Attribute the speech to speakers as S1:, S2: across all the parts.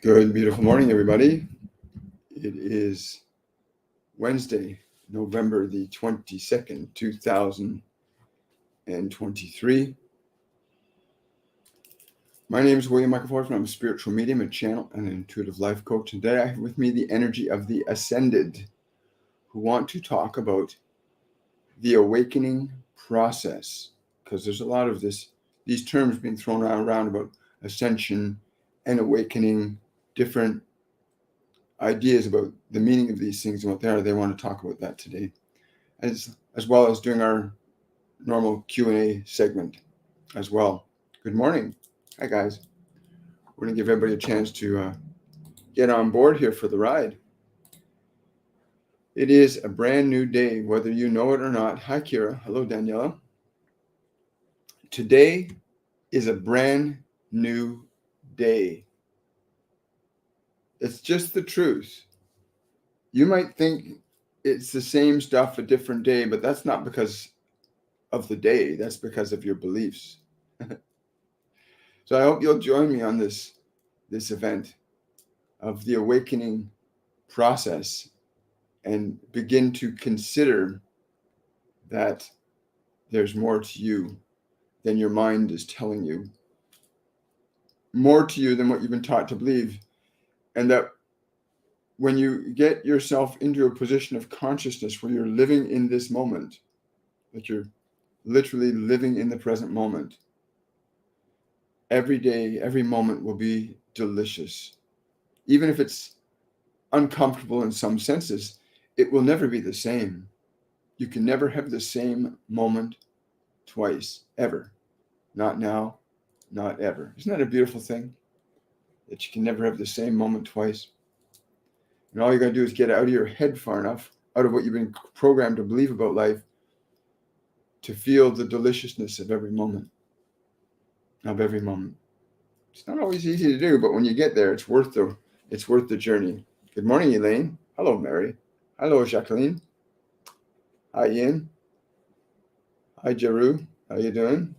S1: Good, beautiful morning, everybody. It is Wednesday, November the 22nd, 2023. My name is William Michael Forbes, and I'm a spiritual medium, a channel, and an intuitive life coach. And today I have with me the energy of the Ascended, who want to talk about the awakening process, because there's a lot of these terms being thrown around about ascension and awakening, different ideas about the meaning of these things and what they are. They want to talk about that today, as well as doing our normal Q&A segment as well. Good morning. Hi, guys. We're going to give everybody a chance to get on board here for the ride. It is a brand new day, whether you know it or not. Hi, Kira. Hello, Daniela. Today is a brand new day. It's just the truth. You might think it's the same stuff a different day, but that's not because of the day. That's because of your beliefs. So I hope you'll join me on this event of the awakening process and begin to consider that there's more to you than your mind is telling you, more to you than what you've been taught to believe, and that when you get yourself into a position of consciousness where you're living in this moment, that you're literally living in the present moment, every day, every moment will be delicious. Even if it's uncomfortable in some senses, it will never be the same. You can never have the same moment twice, ever. Not now, not ever. Isn't that a beautiful thing? That you can never have the same moment twice. And all you got to do is get out of your head far enough, out of what you've been programmed to believe about life, to feel the deliciousness of every moment. It's not always easy to do, but when you get there, it's worth the journey. Good morning, Elaine. Hello, Mary. Hello, Jacqueline. Hi, Ian. Hi, Jeru. How you doing?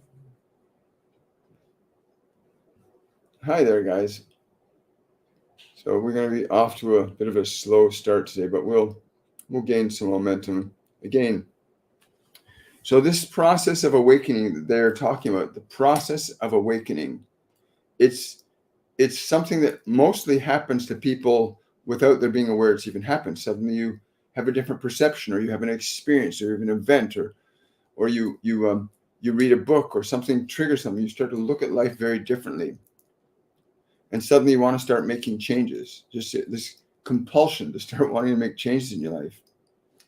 S1: Hi there, guys. So we're going to be off to a bit of a slow start today, but we'll gain some momentum again. So this process of awakening that they're talking about, the process of awakening, it's something that mostly happens to people without there being aware it's even happened. Suddenly you have a different perception, or you have an experience, or you have an event, or you read a book, or something triggers something. You start to look at life very differently. And suddenly you want to start making changes. Just this compulsion to start wanting to make changes in your life.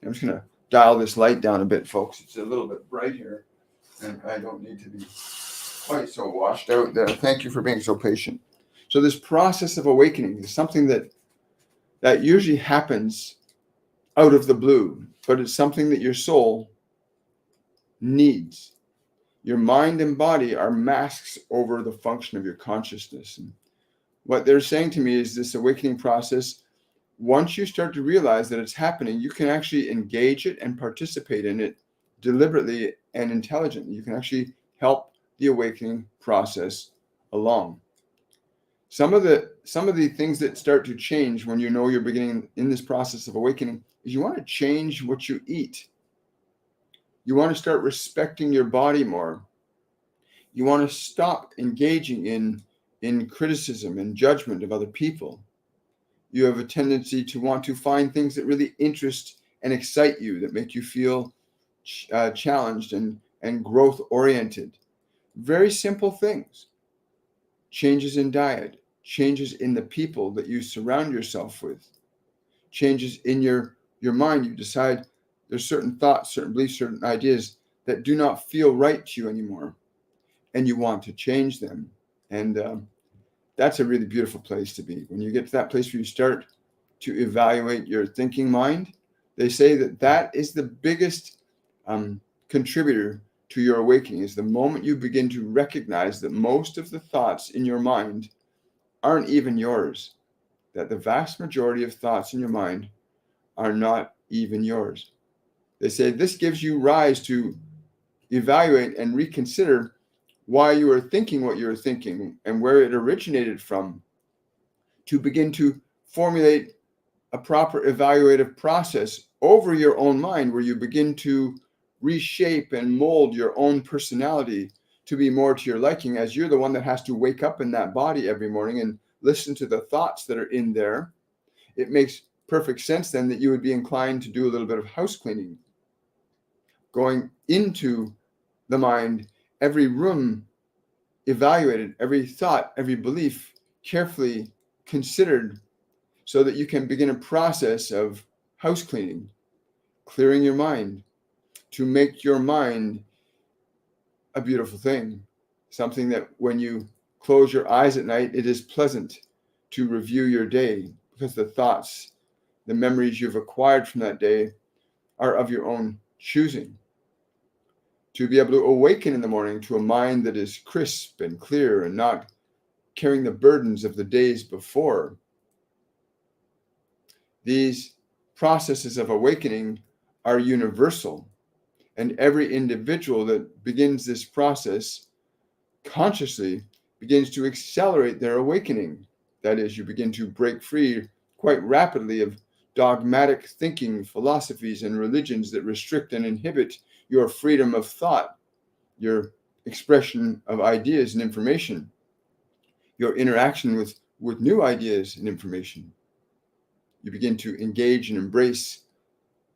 S1: I'm just going to dial this light down a bit, folks. It's a little bit bright here, and I don't need to be quite so washed out there. Thank you for being so patient. So this process of awakening is something that usually happens out of the blue, but it's something that your soul needs. Your mind and body are masks over the function of your consciousness. And what they're saying to me is this awakening process, once you start to realize that it's happening, you can actually engage it and participate in it deliberately and intelligently. You can actually help the awakening process along. Some of the things that start to change when you know you're beginning in this process of awakening is you want to change what you eat. You want to start respecting your body more. You want to stop engaging in criticism and judgment of other people. You have a tendency to want to find things that really interest and excite you, that make you feel challenged and growth oriented. Very simple things. Changes in diet, changes in the people that you surround yourself with, changes in your mind. You decide there's certain thoughts, certain beliefs, certain ideas that do not feel right to you anymore, and you want to change them. And that's a really beautiful place to be. When you get to that place where you start to evaluate your thinking mind, they say that is the biggest contributor to your awakening, is the moment you begin to recognize that most of the thoughts in your mind aren't even yours, that the vast majority of thoughts in your mind are not even yours. They say this gives you rise to evaluate and reconsider why you are thinking what you are thinking and where it originated from. to begin to formulate a proper evaluative process over your own mind, where you begin to reshape and mold your own personality to be more to your liking, as you're the one that has to wake up in that body every morning and listen to the thoughts that are in there. It makes perfect sense then that you would be inclined to do a little bit of house cleaning, going into the mind, every room evaluated, every thought, every belief carefully considered, so that you can begin a process of house cleaning, clearing your mind, to make your mind a beautiful thing, something that when you close your eyes at night, it is pleasant to review your day, because the thoughts, the memories you've acquired from that day are of your own choosing. To be able to awaken in the morning to a mind that is crisp and clear and not carrying the burdens of the days before. These processes of awakening are universal, and every individual that begins this process consciously begins to accelerate their awakening. That is, you begin to break free quite rapidly of dogmatic thinking, philosophies, and religions that restrict and inhibit your freedom of thought, your expression of ideas and information, your interaction with new ideas and information. You begin to engage and embrace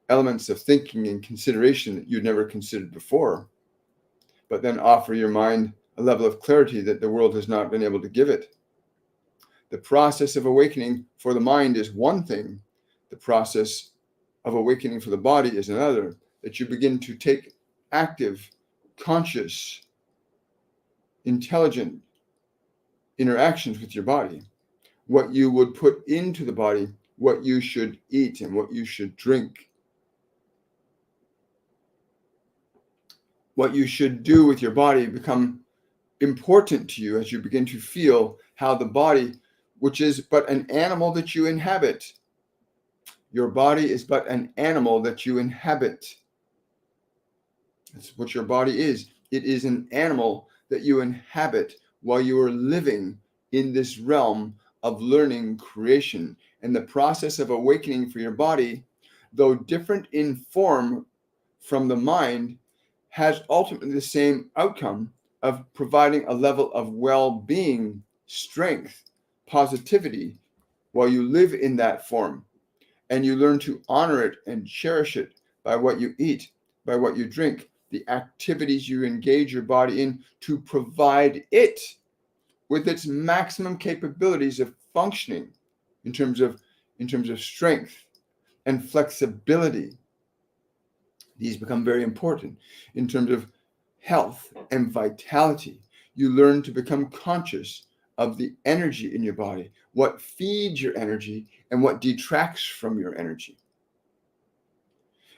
S1: elements of thinking and consideration that you'd never considered before, but then offer your mind a level of clarity that the world has not been able to give it. The process of awakening for the mind is one thing. The process of awakening for the body is another, that you begin to take active, conscious, intelligent interactions with your body. What you would put into the body, what you should eat and what you should drink, what you should do with your body become important to you as you begin to feel how the body, which is but an animal that you inhabit, your body is but an animal that you inhabit. That's what your body is. It is an animal that you inhabit while you are living in this realm of learning creation. And the process of awakening for your body, though different in form from the mind, has ultimately the same outcome of providing a level of well-being, strength, positivity while you live in that form. And you learn to honor it and cherish it by what you eat, by what you drink, the activities you engage your body in to provide it with its maximum capabilities of functioning in terms of strength and flexibility. These become very important in terms of health and vitality. You learn to become conscious of the energy in your body, what feeds your energy and what detracts from your energy.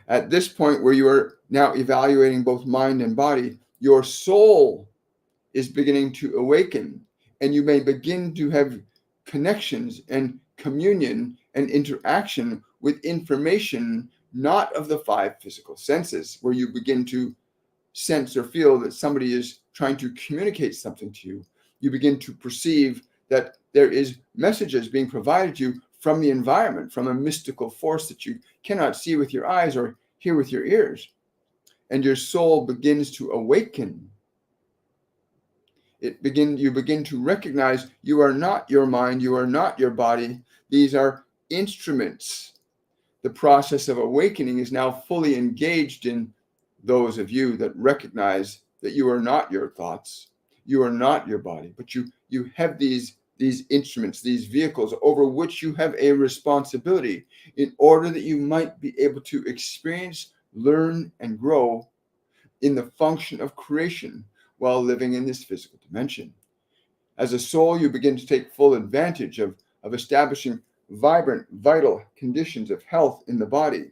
S1: At this point where you are now evaluating both mind and body, your soul is beginning to awaken, and you may begin to have connections and communion and interaction with information not of the five physical senses, where you begin to sense or feel that somebody is trying to communicate something to you. You begin to perceive that there is messages being provided to you from the environment, from a mystical force that you cannot see with your eyes or hear with your ears. And your soul begins to awaken. You begin to recognize you are not your mind, you are not your body. These are instruments. The process of awakening is now fully engaged in those of you that recognize that you are not your thoughts, you are not your body, but you have these instruments, these vehicles over which you have a responsibility in order that you might be able to experience, learn, and grow in the function of creation while living in this physical dimension. As a soul, you begin to take full advantage of establishing vibrant, vital conditions of health in the body,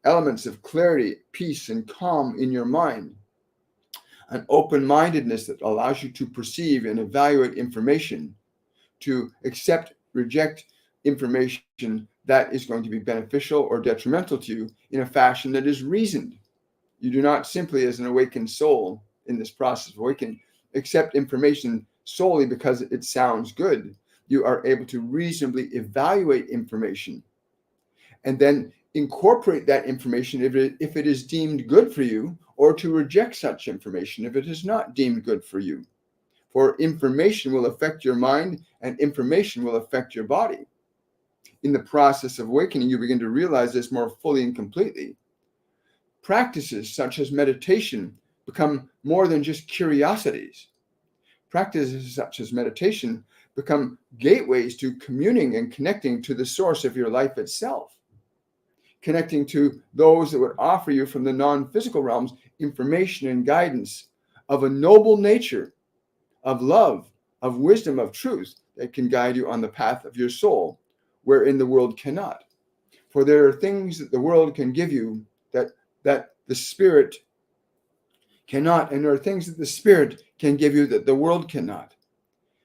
S1: elements of clarity, peace, and calm in your mind, an open-mindedness that allows you to perceive and evaluate information, to accept, reject information that is going to be beneficial or detrimental to you in a fashion that is reasoned. You do not simply, as an awakened soul in this process of awakening, accept information solely because it sounds good. you are able to reasonably evaluate information and then incorporate that information if it is deemed good for you, or to reject such information if it is not deemed good for you. For information will affect your mind, and information will affect your body. In the process of awakening, you begin to realize this more fully and completely. Practices such as meditation become more than just curiosities. Practices such as meditation become gateways to communing and connecting to the source of your life itself, connecting to those that would offer you from the non-physical realms information and guidance of a noble nature, of love, of wisdom, of truth that can guide you on the path of your soul, wherein the world cannot. For there are things that the world can give you that the spirit cannot, and there are things that the spirit can give you that the world cannot.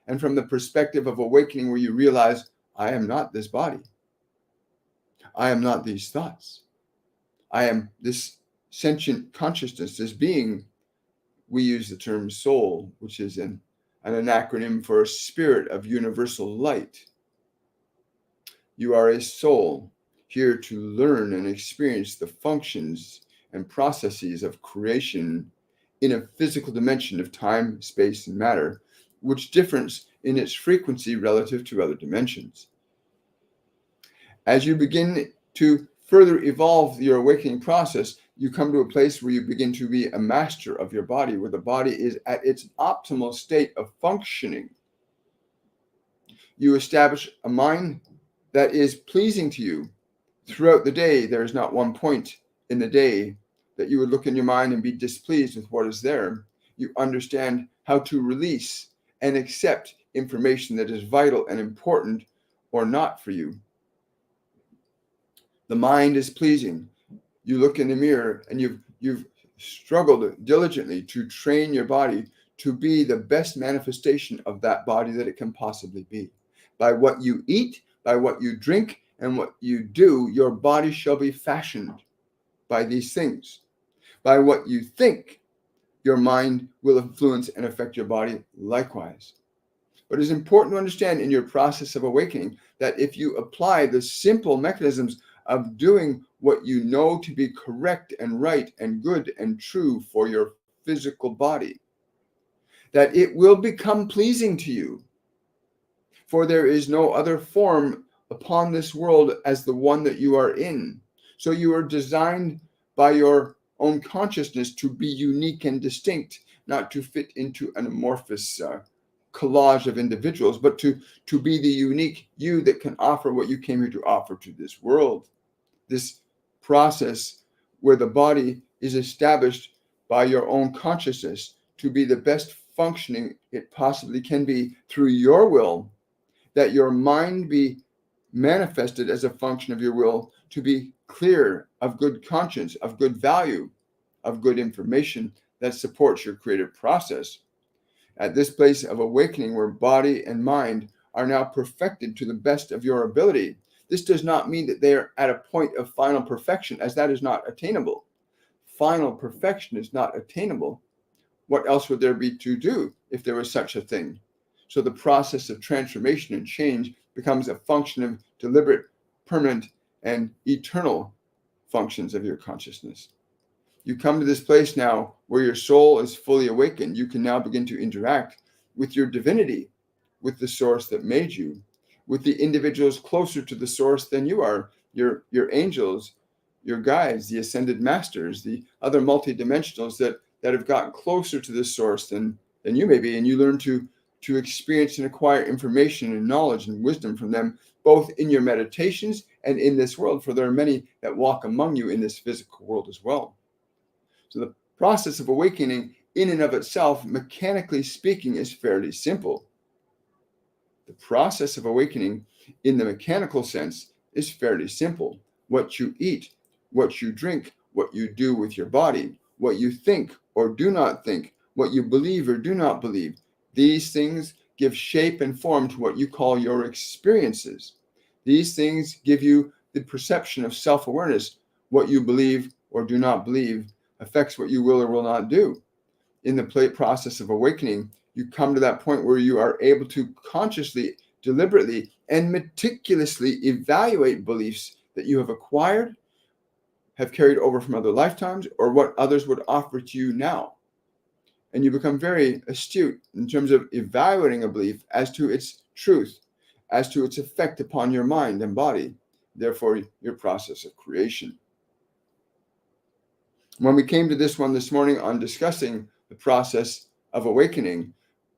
S1: And from the perspective of awakening, where you realize, I am not this body. I am not these thoughts. I am this sentient consciousness, this being. We use the term soul, which is an acronym for a spirit of universal light. You are a soul here to learn and experience the functions and processes of creation in a physical dimension of time, space, and matter, which differs in its frequency relative to other dimensions. As you begin to further evolve your awakening process, you come to a place where you begin to be a master of your body, where the body is at its optimal state of functioning. You establish a mind that is pleasing to you. Throughout the day, there is not one point in the day that you would look in your mind and be displeased with what is there. You understand how to release and accept information that is vital and important or not for you. The mind is pleasing. You look in the mirror and you've struggled diligently to train your body to be the best manifestation of that body that it can possibly be. By what you eat, by what you drink, and what you do, your body shall be fashioned by these things. By what you think, your mind will influence and affect your body likewise. But it's important to understand in your process of awakening that if you apply the simple mechanisms of doing what you know to be correct and right and good and true for your physical body, that it will become pleasing to you. For there is no other form upon this world as the one that you are in. So you are designed by your own consciousness to be unique and distinct, not to fit into an amorphous collage of individuals, but to be the unique you that can offer what you came here to offer to this world. This process where the body is established by your own consciousness to be the best functioning it possibly can be through your will, that your mind be manifested as a function of your will to be clear, of good conscience, of good value, of good information that supports your creative process. At this place of awakening where body and mind are now perfected to the best of your ability, this does not mean that they are at a point of final perfection, as that is not attainable. Final perfection is not attainable. What else would there be to do if there was such a thing? So the process of transformation and change becomes a function of deliberate, permanent, and eternal functions of your consciousness. You come to this place now where your soul is fully awakened. You can now begin to interact with your divinity, with the source that made you, with the individuals closer to the source than you are, your angels, your guides, the ascended masters, the other multidimensionals that have gotten closer to the source than you may be, and you learn to experience and acquire information and knowledge and wisdom from them, both in your meditations and in this world, for there are many that walk among you in this physical world as well. So the process of awakening in and of itself, mechanically speaking, is fairly simple. The process of awakening in the mechanical sense is fairly simple. What you eat, what you drink, what you do with your body, what you think or do not think, what you believe or do not believe, these things give shape and form to what you call your experiences. These things give you the perception of self-awareness. What you believe or do not believe affects what you will or will not do. In the process of awakening, you come to that point where you are able to consciously deliberately and meticulously evaluate beliefs that you have acquired, have carried over from other lifetimes, or what others would offer to you now. And you become very astute in terms of evaluating a belief as to its truth, as to its effect upon your mind and body, therefore your process of creation. When we came to this one this morning on discussing the process of awakening,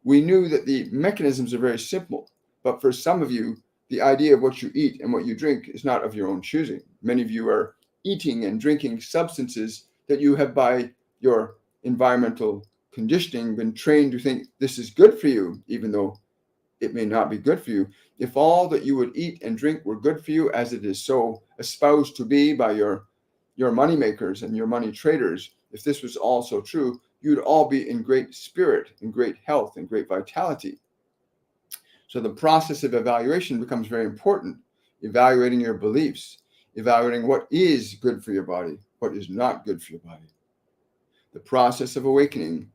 S1: we knew that the mechanisms are very simple, but for some of you, the idea of what you eat and what you drink is not of your own choosing. Many of you are eating and drinking substances that you have, by your environmental conditioning, been trained to think this is good for you, even though it may not be good for you. If all that you would eat and drink were good for you, as it is so espoused to be by your money makers and your money traders, if this was all so true, you'd all be in great spirit, in great health, and great vitality. So the process of evaluation becomes very important. Evaluating your beliefs, evaluating what is good for your body, what is not good for your body. The process of awakening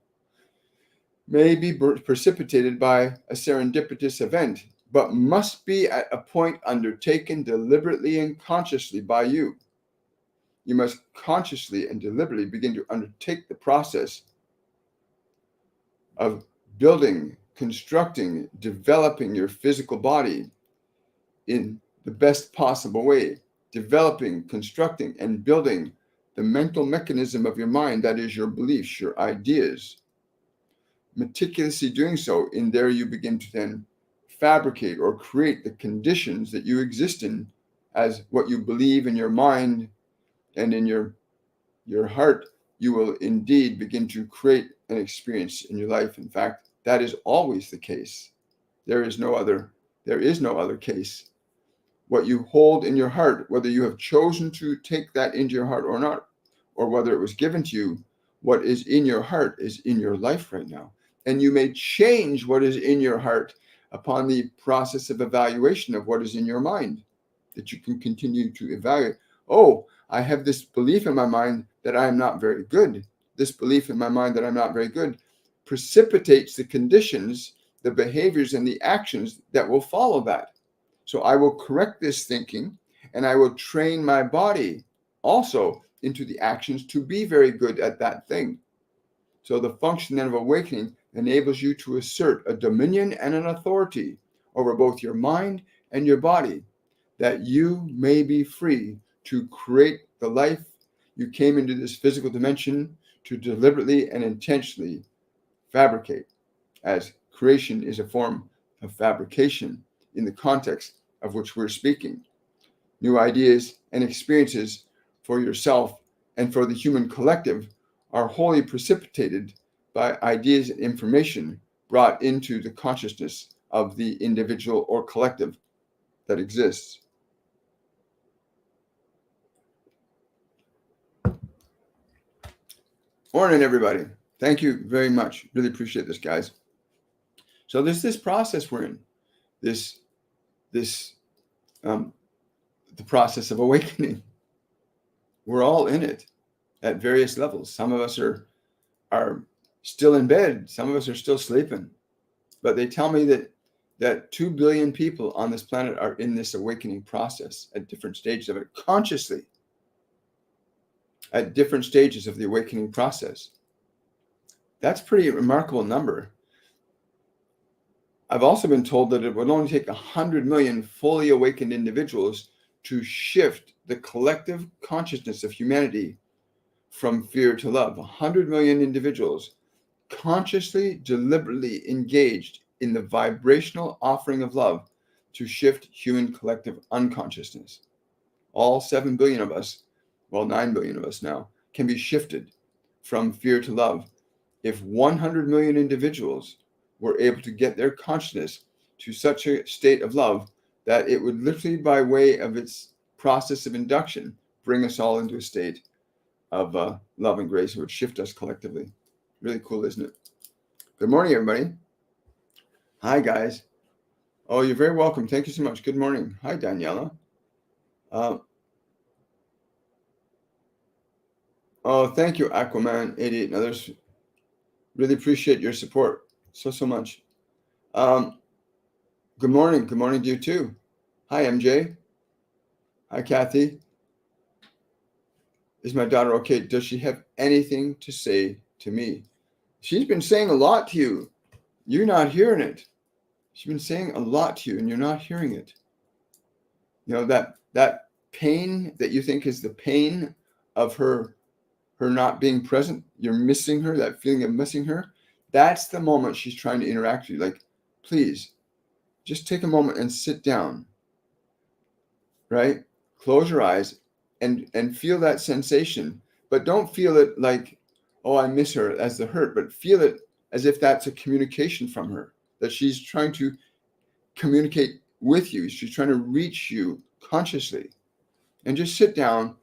S1: may be precipitated by a serendipitous event, but must be at a point undertaken deliberately and consciously by you. You must consciously and deliberately begin to undertake the process of building, constructing, developing your physical body in the best possible way, developing, constructing, and building the mental mechanism of your mind, that is your beliefs, your ideas. Meticulously doing so, in there you begin to then fabricate or create the conditions that you exist in as what you believe in your mind and in your heart. You will indeed begin to create an experience in your life. In fact, that is always the case. There is no other case. What you hold in your heart, whether you have chosen to take that into your heart or not, or whether it was given to you, what is in your heart is in your life right now. And you may change what is in your heart upon the process of evaluation of what is in your mind, that you can continue to evaluate. Oh, I have this belief in my mind that I am not very good. This belief in my mind that I'm not very good precipitates the conditions, the behaviors, and the actions that will follow that. So I will correct this thinking, and I will train my body also into the actions to be very good at that thing. So the function then of awakening enables you to assert a dominion and an authority over both your mind and your body, that you may be free to create the life you came into this physical dimension to deliberately and intentionally fabricate, as creation is a form of fabrication in the context of which we're speaking. New ideas and experiences for yourself and for the human collective are wholly precipitated by ideas and information brought into the consciousness of the individual or collective that exists. Morning, everybody. Thank you very much. Really appreciate this, guys. So there's this process we're in, the process of awakening. We're all in it at various levels. Some of us are still in bed. Some of us are still sleeping. But they tell me that 2 billion people on this planet are in this awakening process at different stages of it, consciously, at different stages of the awakening process. That's a pretty remarkable number. I've also been told that it would only take 100 million fully awakened individuals to shift the collective consciousness of humanity from fear to love. 100 million individuals consciously, deliberately engaged in the vibrational offering of love to shift human collective unconsciousness. All 7 billion of us, well, 9 billion of us now, can be shifted from fear to love if 100 million individuals were able to get their consciousness to such a state of love that it would literally, by way of its process of induction, bring us all into a state of love and grace. It would shift us collectively. Really cool, isn't it? Good morning, everybody. Hi, guys. Oh, you're very welcome. Thank you so much. Good morning. Hi, Daniela. Oh, thank you, Aquaman 88 and others. Really appreciate your support so much. Good Good morning. Good morning to you too. Hi, MJ. Hi, Kathy. Is my daughter okay? Does she have anything to say to me? She's been saying a lot to you. You're not hearing it. She's been saying a lot to you and you're not hearing it. You know, that pain that you think is the pain of her not being present, you're missing her, that feeling of missing her, that's the moment she's trying to interact with you. Like, please, just take a moment and sit down, right? Close your eyes and feel that sensation. But don't feel it like, oh, I miss her as the hurt, but feel it as if that's a communication from her, that she's trying to communicate with you. She's trying to reach you consciously. And just sit down,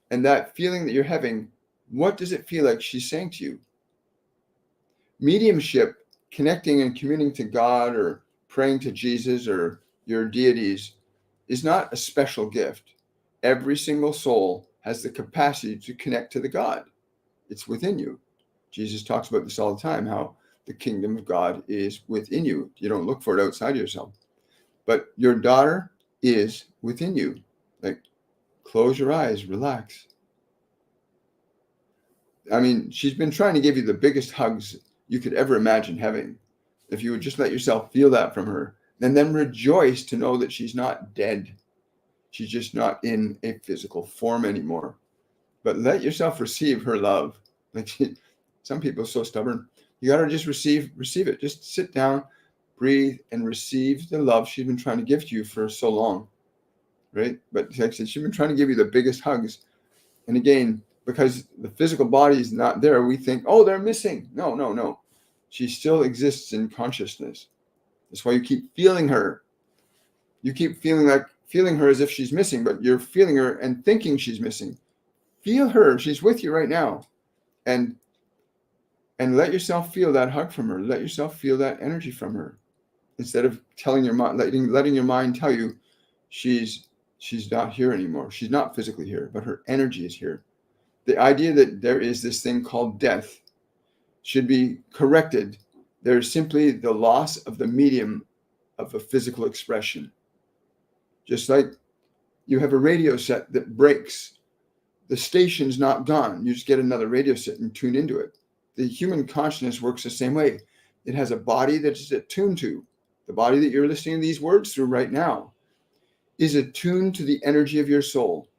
S1: and that feeling that you're having, what does it feel like she's saying to you? Mediumship, connecting and communing to God or praying to Jesus or your deities, is not a special gift. Every single soul has the capacity to connect to the God. It's within you. Jesus talks about this all the time, how the kingdom of God is within you. You don't look for it outside yourself. But your daughter is within you. Like, close your eyes, relax. I mean, she's been trying to give you the biggest hugs you could ever imagine having. If you would just let yourself feel that from her, and then rejoice to know that she's not dead. She's just not in a physical form anymore. But let yourself receive her love. Like, some people are so stubborn. You got to just receive it. Just sit down, breathe, and receive the love she's been trying to give to you for so long, right? But like I said, she's been trying to give you the biggest hugs. And again, because the physical body is not there, we think, oh, they're missing. No. She still exists in consciousness. That's why you keep feeling her. You keep feeling her as if she's missing, but you're feeling her and thinking she's missing. Feel her. She's with you right now. And let yourself feel that hug from her. Let yourself feel that energy from her. Instead of telling your mind, letting your mind tell you she's not here anymore. She's not physically here, but her energy is here. The idea that there is this thing called death should be corrected. There's simply the loss of the medium of a physical expression. Just like you have a radio set that breaks, the station's not gone. You just get another radio set and tune into it. The human consciousness works the same way. It has a body that is attuned to. The body that you're listening to these words through right now is attuned to the energy of your soul.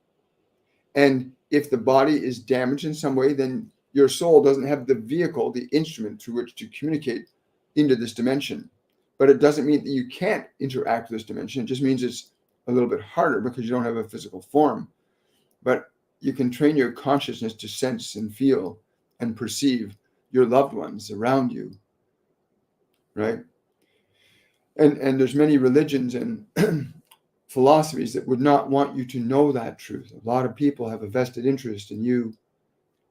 S1: And if the body is damaged in some way, then your soul doesn't have the vehicle, the instrument through which to communicate into this dimension. But it doesn't mean that you can't interact with this dimension. It just means it's a little bit harder because you don't have a physical form. But you can train your consciousness to sense and feel and perceive your loved ones around you, right? And there's many religions and philosophies that would not want you to know that truth. A lot of people have a vested interest in you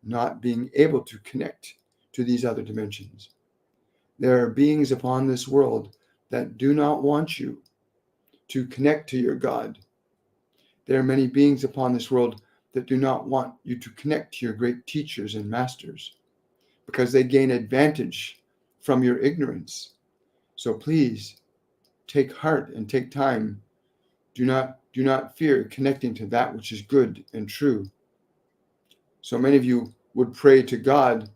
S1: not being able to connect to these other dimensions. There are beings upon this world that do not want you to connect to your God. There are many beings upon this world that do not want you to connect to your great teachers and masters because they gain advantage from your ignorance. So please take heart and take time. Do not fear connecting to that which is good and true. So many of you would pray to God,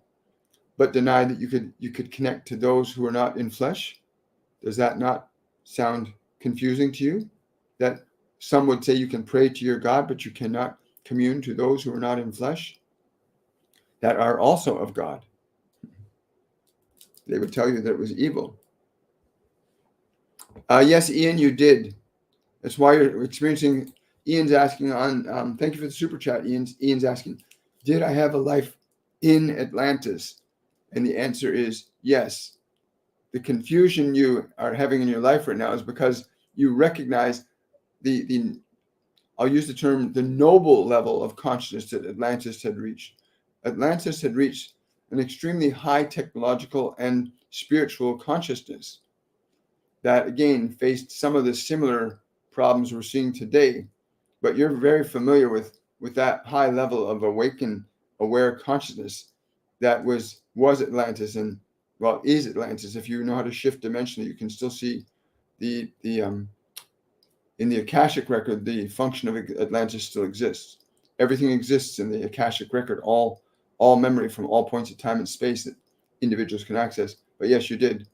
S1: but deny that you could connect to those who are not in flesh. Does that not sound confusing to you? That some would say you can pray to your God, but you cannot commune to those who are not in flesh, that are also of God. They would tell you that it was evil. Yes, Ian, you did. That's why you're experiencing. Ian's asking on. Thank you for the super chat. Ian's asking, did I have a life in Atlantis? And the answer is yes. The confusion you are having in your life right now is because you recognize the I'll use the term, the noble level of consciousness that Atlantis had reached. Atlantis had reached an extremely high technological and spiritual consciousness that, again, faced some of the similar problems we're seeing today. But you're very familiar with that high level of awakened, aware consciousness that was Atlantis and, well, is Atlantis. If you know how to shift dimensionally, you can still see in the Akashic record, the function of Atlantis still exists. Everything exists in the Akashic record, all memory from all points of time and space that individuals can access. But yes, you did.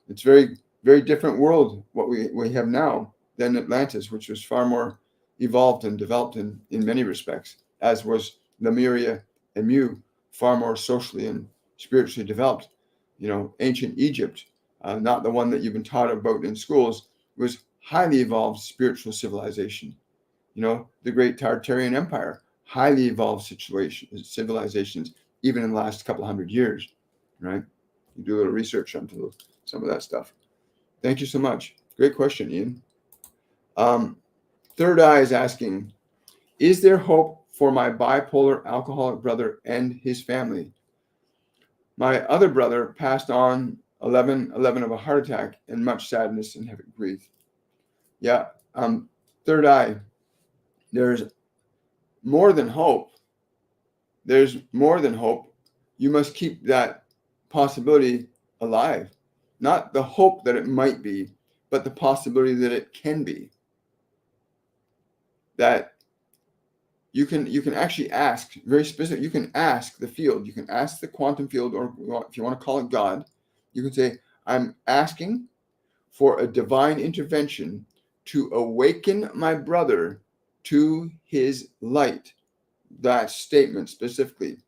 S1: It's very, very different world what we have now than Atlantis, which was far more evolved and developed in many respects, as was Lemuria and Mu, far more socially and spiritually developed. Ancient Egypt, not the one that you've been taught about in schools, was highly evolved spiritual civilization. The great Tartarian Empire, highly evolved civilizations, even in the last couple of hundred years, right? You do a little research onto some of that stuff. Thank you so much. Great question, Ian. Third Eye is asking, is there hope for my bipolar alcoholic brother and his family? My other brother passed on 11/11 of a heart attack and much sadness and heavy grief. Yeah, Third Eye, there's more than hope. There's more than hope. You must keep that possibility alive. Not the hope that it might be, but the possibility that it can be. That you can actually ask, very specific, you can ask the field, you can ask the quantum field, or if you want to call it God, you can say, I'm asking for a divine intervention to awaken my brother to his light. That statement specifically.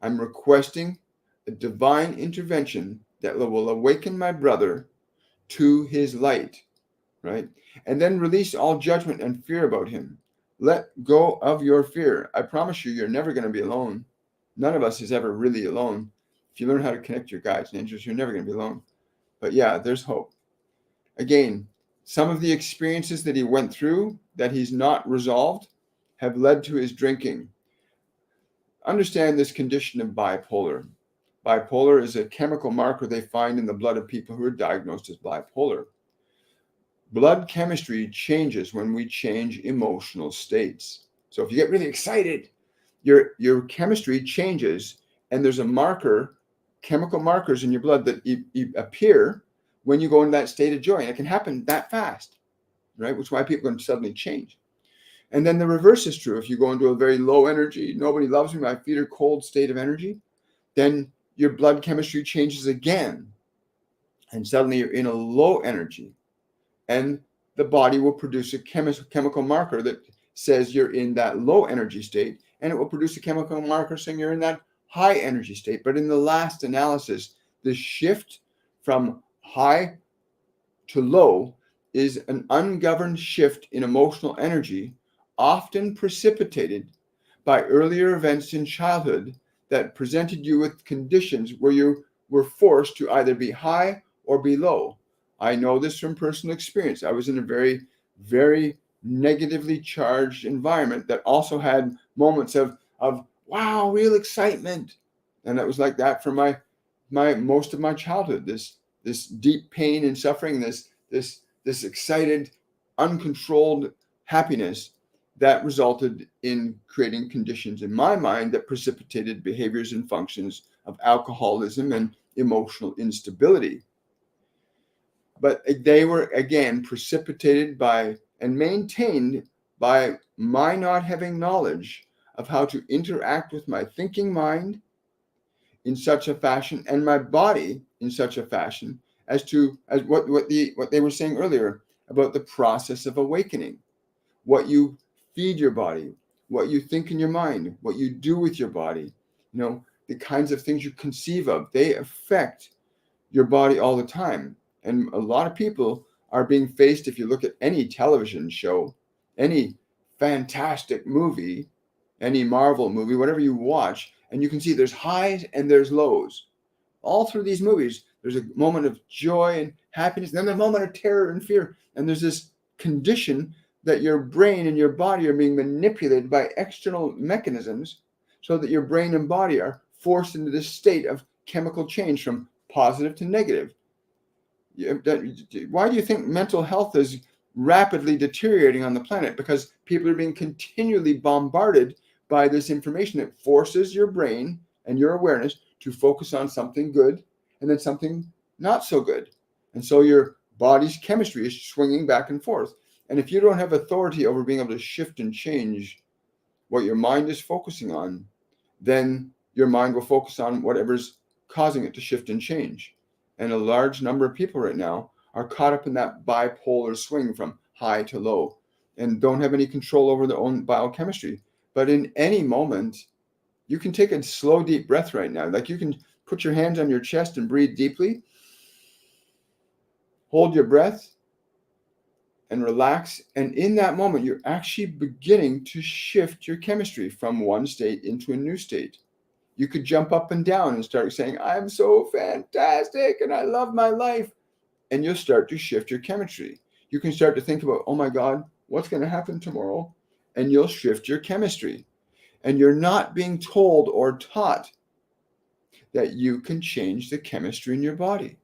S1: I'm requesting a divine intervention that will awaken my brother to his light, right? And then release all judgment and fear about him. Let go of your fear. I promise you, you're never going to be alone. None of us is ever really alone. If you learn how to connect your guides and angels, you're never going to be alone. But yeah, there's hope. Again, some of the experiences that he went through that he's not resolved have led to his drinking. Understand this condition of bipolar. Bipolar is a chemical marker they find in the blood of people who are diagnosed as bipolar. Blood chemistry changes when we change emotional states. So if you get really excited, your chemistry changes, and there's a marker, chemical markers in your blood that appear when you go into that state of joy. And it can happen that fast, right? Which is why people can suddenly change. And then the reverse is true. If you go into a very low energy, nobody loves me, my feet are cold state of energy, then your blood chemistry changes again. And suddenly you're in a low energy. And the body will produce a chemical marker that says you're in that low energy state. And it will produce a chemical marker saying you're in that high energy state. But in the last analysis, the shift from high to low is an ungoverned shift in emotional energy, often precipitated by earlier events in childhood that presented you with conditions where you were forced to either be high or be low. I know this from personal experience. I was in a very, very negatively charged environment that also had moments of wow, real excitement. And that was like that for my most of my childhood. This deep pain and suffering, this excited, uncontrolled happiness that resulted in creating conditions in my mind that precipitated behaviors and functions of alcoholism and emotional instability. But they were, again, precipitated by and maintained by my not having knowledge of how to interact with my thinking mind in such a fashion and my body in such a fashion as what they were saying earlier about the process of awakening. What you feed your body, what you think in your mind, what you do with your body, the kinds of things you conceive of, they affect your body all the time. And a lot of people are being faced, if you look at any television show, any fantastic movie, any Marvel movie, whatever you watch, and you can see there's highs and there's lows. All through these movies, there's a moment of joy and happiness, and then a moment of terror and fear. And there's this condition that your brain and your body are being manipulated by external mechanisms so that your brain and body are forced into this state of chemical change from positive to negative. Why do you think mental health is rapidly deteriorating on the planet? Because people are being continually bombarded by this information that forces your brain and your awareness to focus on something good and then something not so good. And so your body's chemistry is swinging back and forth. And if you don't have authority over being able to shift and change what your mind is focusing on, then your mind will focus on whatever's causing it to shift and change. And a large number of people right now are caught up in that bipolar swing from high to low and don't have any control over their own biochemistry. But in any moment, you can take a slow, deep breath right now. Like you can put your hands on your chest and breathe deeply. Hold your breath and relax. And in that moment, you're actually beginning to shift your chemistry from one state into a new state. You could jump up and down and start saying, I'm so fantastic and I love my life. And you'll start to shift your chemistry. You can start to think about, oh my God, what's going to happen tomorrow? And you'll shift your chemistry. And you're not being told or taught that you can change the chemistry in your body.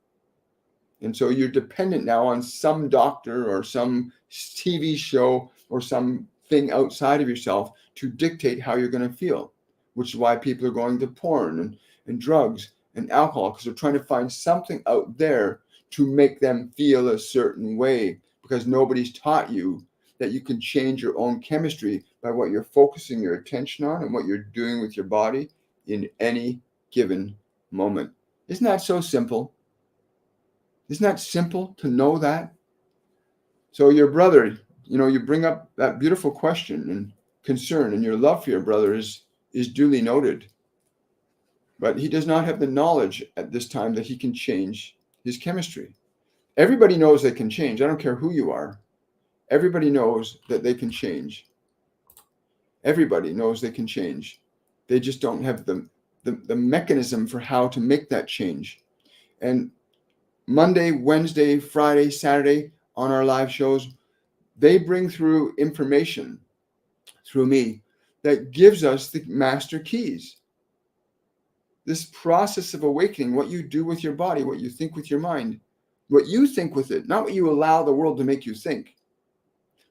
S1: And so you're dependent now on some doctor or some TV show or something outside of yourself to dictate how you're going to feel, which is why people are going to porn and drugs and alcohol, because they're trying to find something out there to make them feel a certain way, because nobody's taught you that you can change your own chemistry by what you're focusing your attention on and what you're doing with your body in any given moment. Isn't that so simple? Isn't that simple to know that? So your brother, you bring up that beautiful question and concern, and your love for your brother is duly noted. But he does not have the knowledge at this time that he can change his chemistry. Everybody knows they can change. I don't care who you are. Everybody knows that they can change. Everybody knows they can change. They just don't have the mechanism for how to make that change. And Monday, Wednesday, Friday, Saturday on our live shows, they bring through information through me that gives us the master keys. This process of awakening, what you do with your body, what you think with your mind, what you think with it, not what you allow the world to make you think.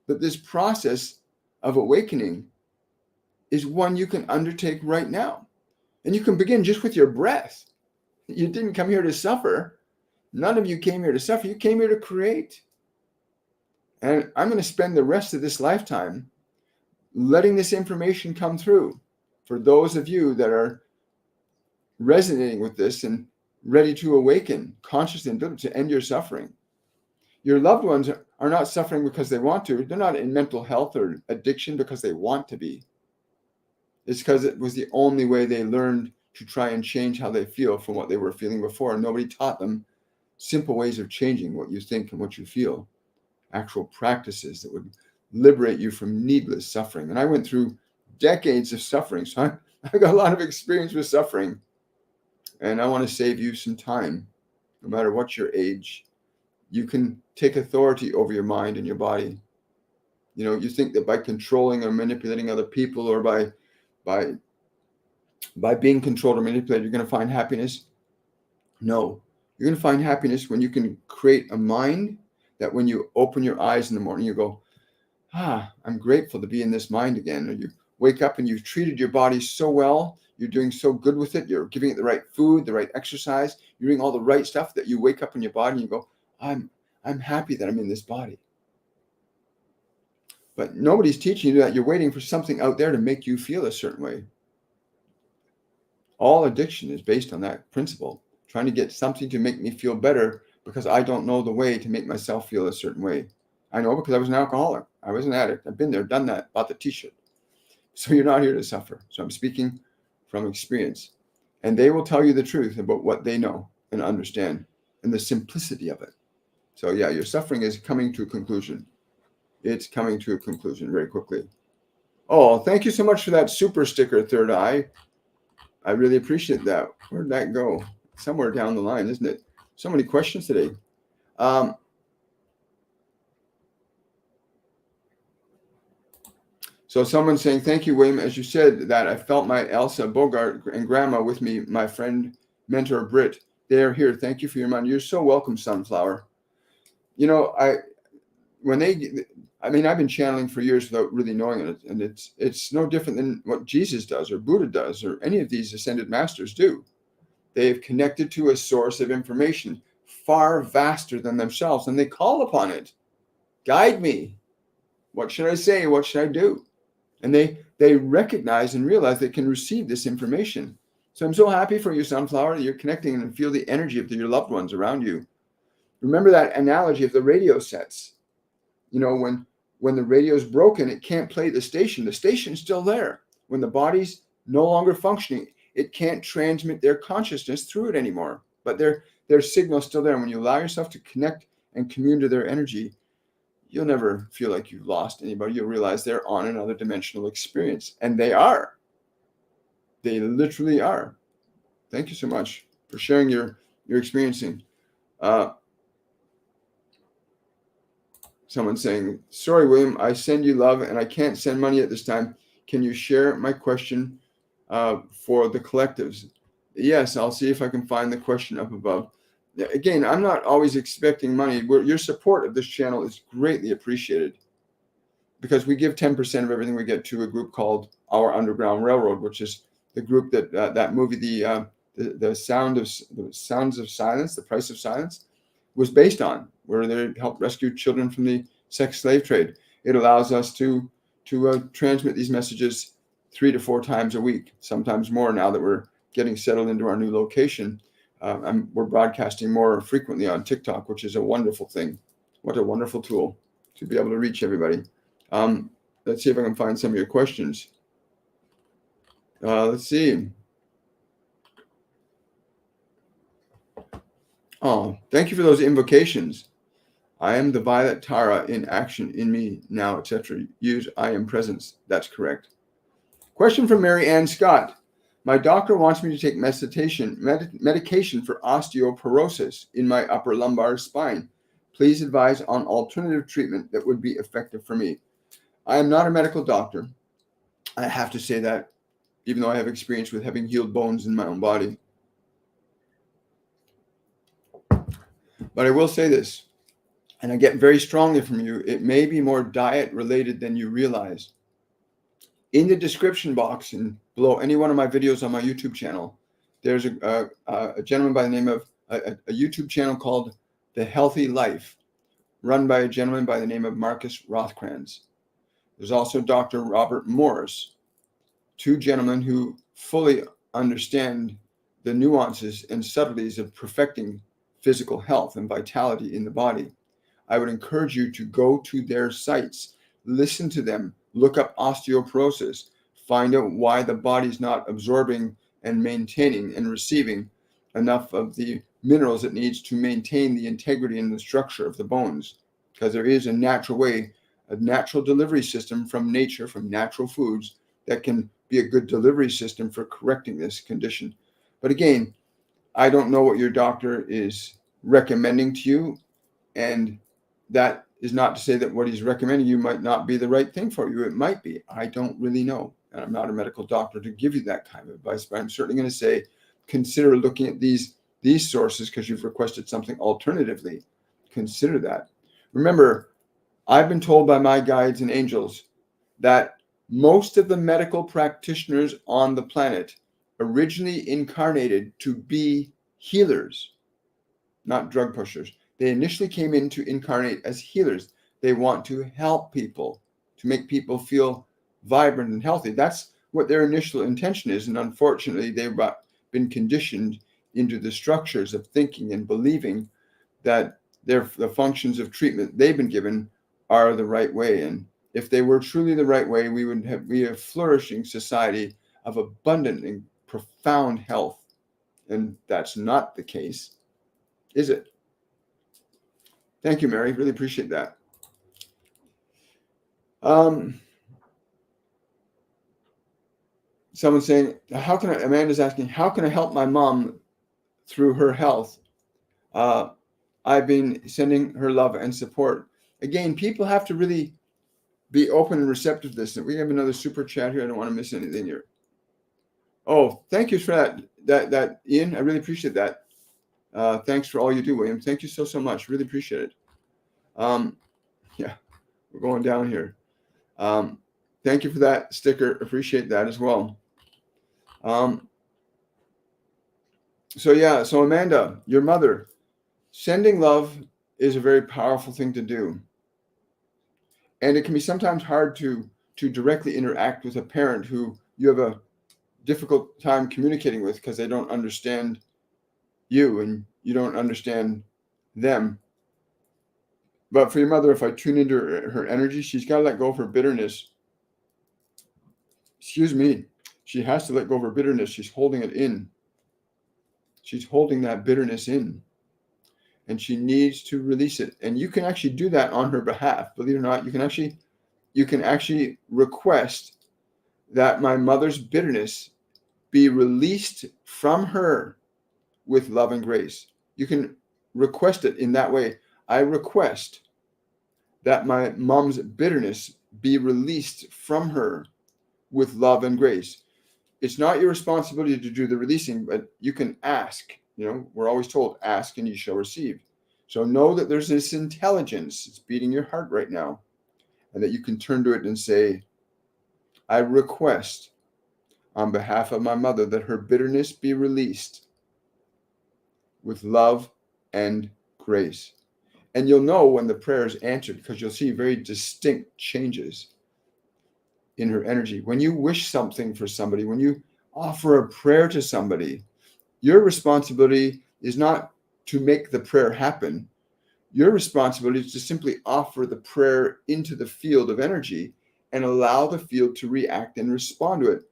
S1: But this process of awakening is one you can undertake right now. And you can begin just with your breath. You didn't come here to suffer. None of you came here to suffer. You came here to create. And I'm going to spend the rest of this lifetime letting this information come through for those of you that are resonating with this and ready to awaken consciously and to end your suffering. Your loved ones are not suffering because they want to. They're not in mental health or addiction because they want to be. It's because it was the only way they learned to try and change how they feel from what they were feeling before. And nobody taught them simple ways of changing what you think and what you feel. Actual practices that would liberate you from needless suffering. And I went through decades of suffering. So I got a lot of experience with suffering. And I want to save you some time. No matter what your age, you can take authority over your mind and your body. You think that by controlling or manipulating other people or by being controlled or manipulated, you're going to find happiness. No, you're going to find happiness when you can create a mind that when you open your eyes in the morning, you go, I'm grateful to be in this mind again. Or you wake up and you've treated your body so well. You're doing so good with it. You're giving it the right food, the right exercise. You're doing all the right stuff that you wake up in your body and you go, I'm happy that I'm in this body. But nobody's teaching you that. You're waiting for something out there to make you feel a certain way. All addiction is based on that principle, trying to get something to make me feel better because I don't know the way to make myself feel a certain way. I know because I was an alcoholic. I was an addict. I've been there, done that, bought the t-shirt. So you're not here to suffer. So I'm speaking from experience. And they will tell you the truth about what they know and understand and the simplicity of it. So yeah, your suffering is coming to a conclusion. It's coming to a conclusion very quickly. Oh, thank you so much for that super sticker, Third Eye. I really appreciate that. Where did that go? Somewhere down the line, isn't it? So many questions today. So someone's saying, thank you, William. As you said that, I felt my Elsa Bogart and grandma with me, my friend, mentor, Britt. They're here. Thank you for your money. You're so welcome, Sunflower. I've been channeling for years without really knowing it. And it's no different than what Jesus does or Buddha does or any of these ascended masters do. They've connected to a source of information far vaster than themselves, and they call upon it. Guide me. What should I say? What should I do? And they recognize and realize they can receive this information. So I'm so happy for you, Sunflower, that you're connecting and feel the energy of your loved ones around you. Remember that analogy of the radio sets. When the radio is broken, it can't play the station. The station's still there. When the body's no longer functioning, it can't transmit their consciousness through it anymore. But their signal's still there. And when you allow yourself to connect and commune to their energy, you'll never feel like you've lost anybody. You'll realize they're on another dimensional experience. And they are. They literally are. Thank you so much for sharing your experiencing. Someone saying, sorry, William, I send you love and I can't send money at this time. Can you share my question for the collectives? Yes, I'll see if I can find the question up above. Again, I'm not always expecting money. Your support of this channel is greatly appreciated because we give 10% of everything we get to a group called Our Underground Railroad, which is the group that movie, the Sounds of Silence, The Price of Silence, was based on, where they helped rescue children from the sex slave trade. It allows us to transmit these messages 3 to 4 times a week, sometimes more now that we're getting settled into our new location. We're broadcasting more frequently on TikTok, which is a wonderful thing. What a wonderful tool to be able to reach everybody. Let's see if I can find some of your questions. Let's see. Oh, thank you for those invocations. I am the Violet Tara in action in me now, etc. Use I am presence. That's correct. Question from Mary Ann Scott. My doctor wants me to take medication for osteoporosis in my upper lumbar spine. Please advise on alternative treatment that would be effective for me. I am not a medical doctor. I have to say that, even though I have experience with having healed bones in my own body. But I will say this, and I get very strongly from you, it may be more diet related than you realize. In the description box and below any one of my videos on my YouTube channel, there's a gentleman by the name of a YouTube channel called The Healthy Life, run by a gentleman by the name of Marcus Rothkranz. There's also Dr. Robert Morris, 2 gentlemen who fully understand the nuances and subtleties of perfecting physical health and vitality in the body. I would encourage you to go to their sites, listen to them, look up osteoporosis, find out why the body's not absorbing and maintaining and receiving enough of the minerals it needs to maintain the integrity and the structure of the bones. Because there is a natural way, a natural delivery system from nature, from natural foods, that can be a good delivery system for correcting this condition. But again, I don't know what your doctor is recommending to you, and that is not to say that what he's recommending you might not be the right thing for you. It might be. I don't really know, and I'm not a medical doctor to give you that kind of advice, but I'm certainly going to say consider looking at these sources because you've requested something alternatively. Consider that. Remember, I've been told by my guides and angels that most of the medical practitioners on the planet originally incarnated to be healers, not drug pushers. They initially came in to incarnate as healers. They want to help people, to make people feel vibrant and healthy. That's what their initial intention is. And unfortunately, they've been conditioned into the structures of thinking and believing that the functions of treatment they've been given are the right way. And if they were truly the right way, we would be a flourishing society of abundant and profound health. And that's not the case, is it? Thank you, Mary. Really appreciate that. Someone's saying, Amanda's asking, how can I help my mom through her health? I've been sending her love and support. Again, people have to really be open and receptive to this. We have another super chat here. I don't want to miss anything here. Oh, thank you for that, Ian. I really appreciate that. Thanks for all you do, William. Thank you so much. Really appreciate it. Yeah, we're going down here. Thank you for that sticker. Appreciate that as well. So Amanda, your mother, Sending love is a very powerful thing to do. And it can be sometimes hard to directly interact with a parent who you have a difficult time communicating with because they don't understand you and you don't understand them. But for your mother, if I tune into her energy, she's got to let go of her bitterness. Excuse me. She has to let go of her bitterness. She's holding it in. She's holding that bitterness in. And she needs to release it. And you can actually do that on her behalf. Believe it or not, you can actually request that my mother's bitterness be released from her with love and grace. You can request it in that way. I request that my mom's bitterness be released from her with love and grace. It's not your responsibility to do the releasing, but you can ask. We're always told, ask and you shall receive. So know that there's this intelligence. It's beating your heart right now. And that you can turn to it and say, I request on behalf of my mother that her bitterness be released with love and grace. And you'll know when the prayer is answered because you'll see very distinct changes in her energy. When you wish something for somebody, when you offer a prayer to somebody, your responsibility is not to make the prayer happen. Your responsibility is to simply offer the prayer into the field of energy and allow the field to react and respond to it.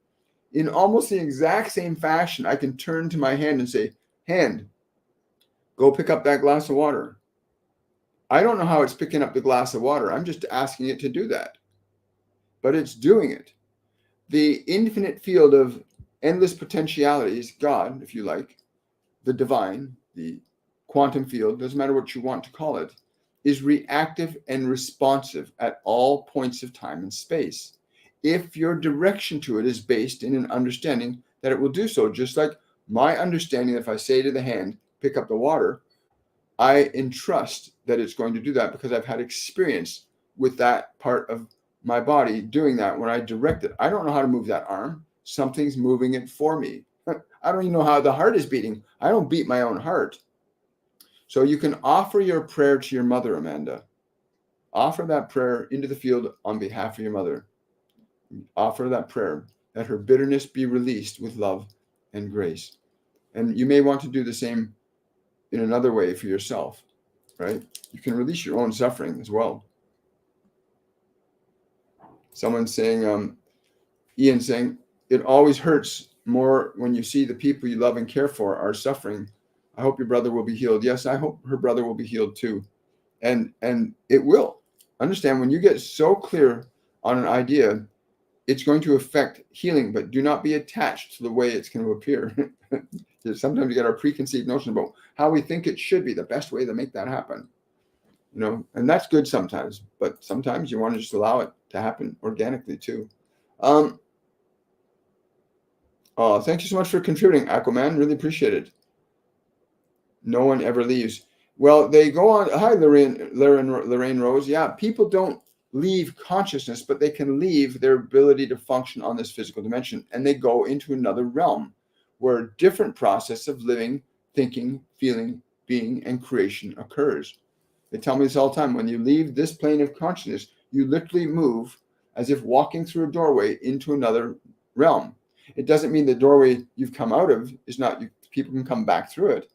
S1: In almost the exact same fashion, I can turn to my hand and say, hand, go pick up that glass of water. I don't know how it's picking up the glass of water. I'm just asking it to do that. But it's doing it. The infinite field of endless potentialities, God, if you like, the divine, the quantum field, doesn't matter what you want to call it, is reactive and responsive at all points of time and space. If your direction to it is based in an understanding that it will do so, just like my understanding, if I say to the hand, pick up the water, I entrust that it's going to do that because I've had experience with that part of my body doing that when I direct it. I don't know how to move that arm. Something's moving it for me. I don't even know how the heart is beating. I don't beat my own heart. So you can offer your prayer to your mother, Amanda. Offer that prayer into the field on behalf of your mother. Offer that prayer that her bitterness be released with love and grace. And you may want to do the same in another way for yourself, right? You can release your own suffering as well. Someone's saying, Ian saying, it always hurts more when you see the people you love and care for are suffering. I hope your brother will be healed. Yes, I hope her brother will be healed too. And it will. Understand, when you get so clear on an idea, it's going to affect healing, but do not be attached to the way it's going to appear. Sometimes we get our preconceived notion about how we think it should be, the best way to make that happen. And that's good sometimes, but sometimes you want to just allow it to happen organically too. Thank you so much for contributing, Aquaman. Really appreciate it. No one ever leaves. Well, they go on. Hi, Lorraine Rose. Yeah, people don't leave consciousness, but they can leave their ability to function on this physical dimension, and they go into another realm where a different process of living, thinking, feeling, being, and creation occurs. They tell me this all the time. When you leave this plane of consciousness, you literally move as if walking through a doorway into another realm. It doesn't mean the doorway you've come out of is not, people can come back through it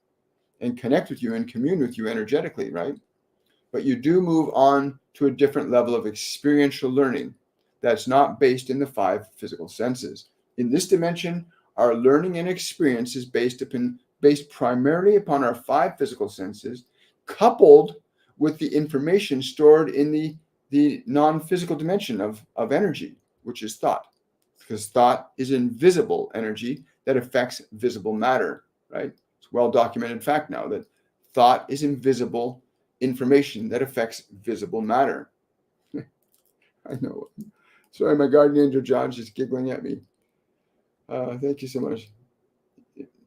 S1: and connect with you and commune with you energetically, right? But you do move on to a different level of experiential learning that's not based in the 5 physical senses. In this dimension, our learning and experience is based primarily upon our 5 physical senses, coupled with the information stored in the non-physical dimension of energy, which is thought. Because thought is invisible energy that affects visible matter, right? It's a well-documented fact now that thought is invisible information that affects visible matter. I know. Sorry, my guardian angel John's just giggling at me. Thank you so much.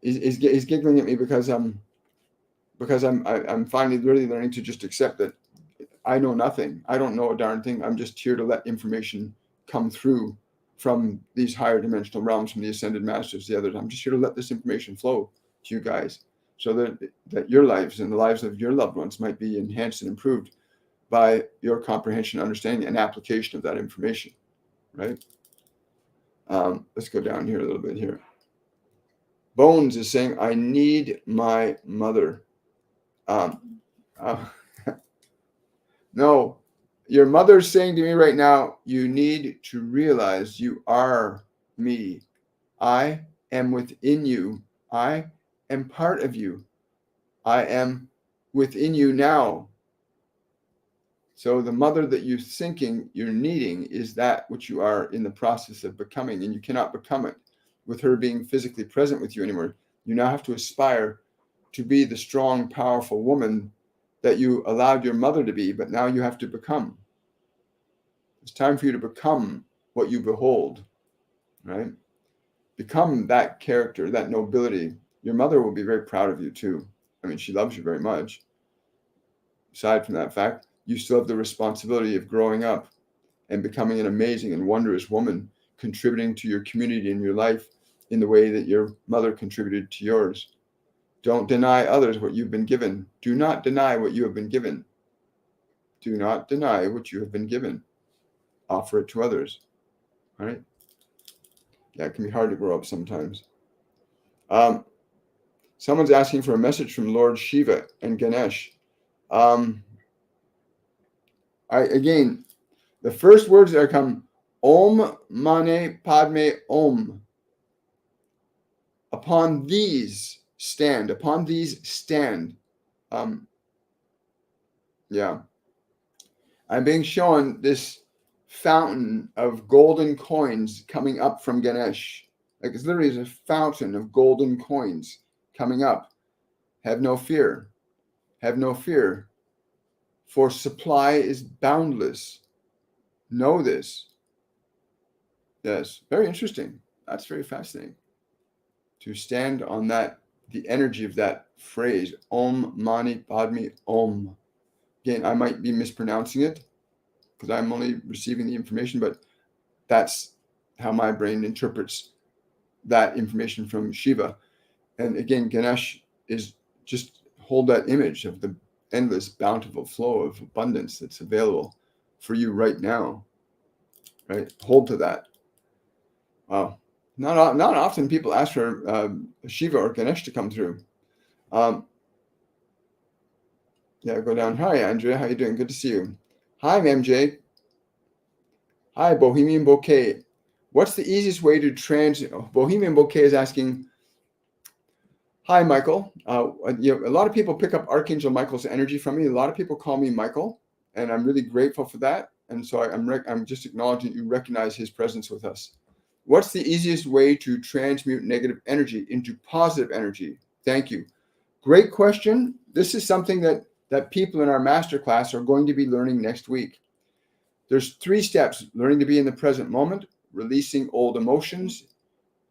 S1: He's giggling at me because I'm finally really learning to just accept that I know nothing. I don't know a darn thing. I'm just here to let information come through from these higher dimensional realms, from the ascended masters, the others. I'm just here to let this information flow to you guys. so that your lives and the lives of your loved ones might be enhanced and improved by your comprehension, understanding, and application of that information, right? Let's go down here a little bit here. Bones is saying, I need my mother. No, your mother's saying to me right now, you need to realize you are me. I am within you. I am part of you. I am within you now. So the mother that you're thinking you're needing is that which you are in the process of becoming, and you cannot become it with her being physically present with you anymore. You now have to aspire to be the strong, powerful woman that you allowed your mother to be, but now you have to become. It's time for you to become what you behold, right? Become that character, that nobility. Your mother will be very proud of you too. I mean, she loves you very much. Aside from that fact, you still have the responsibility of growing up and becoming an amazing and wondrous woman, contributing to your community and your life in the way that your mother contributed to yours. Don't deny others what you've been given. Do not deny what you have been given. Do not deny what you have been given. Offer it to others. All right? Yeah, it can be hard to grow up sometimes. Someone's asking for a message from Lord Shiva and Ganesh. Again, the first words that come, Om Mane Padme Om. Upon these stand. Upon these stand. Yeah. I'm being shown this fountain of golden coins coming up from Ganesh. Like it's literally a fountain of golden coins coming up. Have no fear. Have no fear. For supply is boundless. Know this. Yes, very interesting. That's very fascinating. To stand on that, the energy of that phrase, Om Mani Padme Om. Again, I might be mispronouncing it because I'm only receiving the information, but that's how my brain interprets that information from Shiva. And again, Ganesh is just hold that image of the endless, bountiful flow of abundance that's available for you right now. Right? Hold to that. Wow. Not often people ask for Shiva or Ganesh to come through. Yeah, go down. Hi, Andrea. How you doing? Good to see you. Hi, MJ. Hi, Bohemian Bouquet. What's the easiest way to Bohemian Bouquet is asking, hi, Michael. A lot of people pick up Archangel Michael's energy from me. A lot of people call me Michael, and I'm really grateful for that. And so I'm just acknowledging you recognize his presence with us. What's the easiest way to transmute negative energy into positive energy? Thank you. Great question. This is something that people in our masterclass are going to be learning next week. There's 3 steps: learning to be in the present moment, releasing old emotions,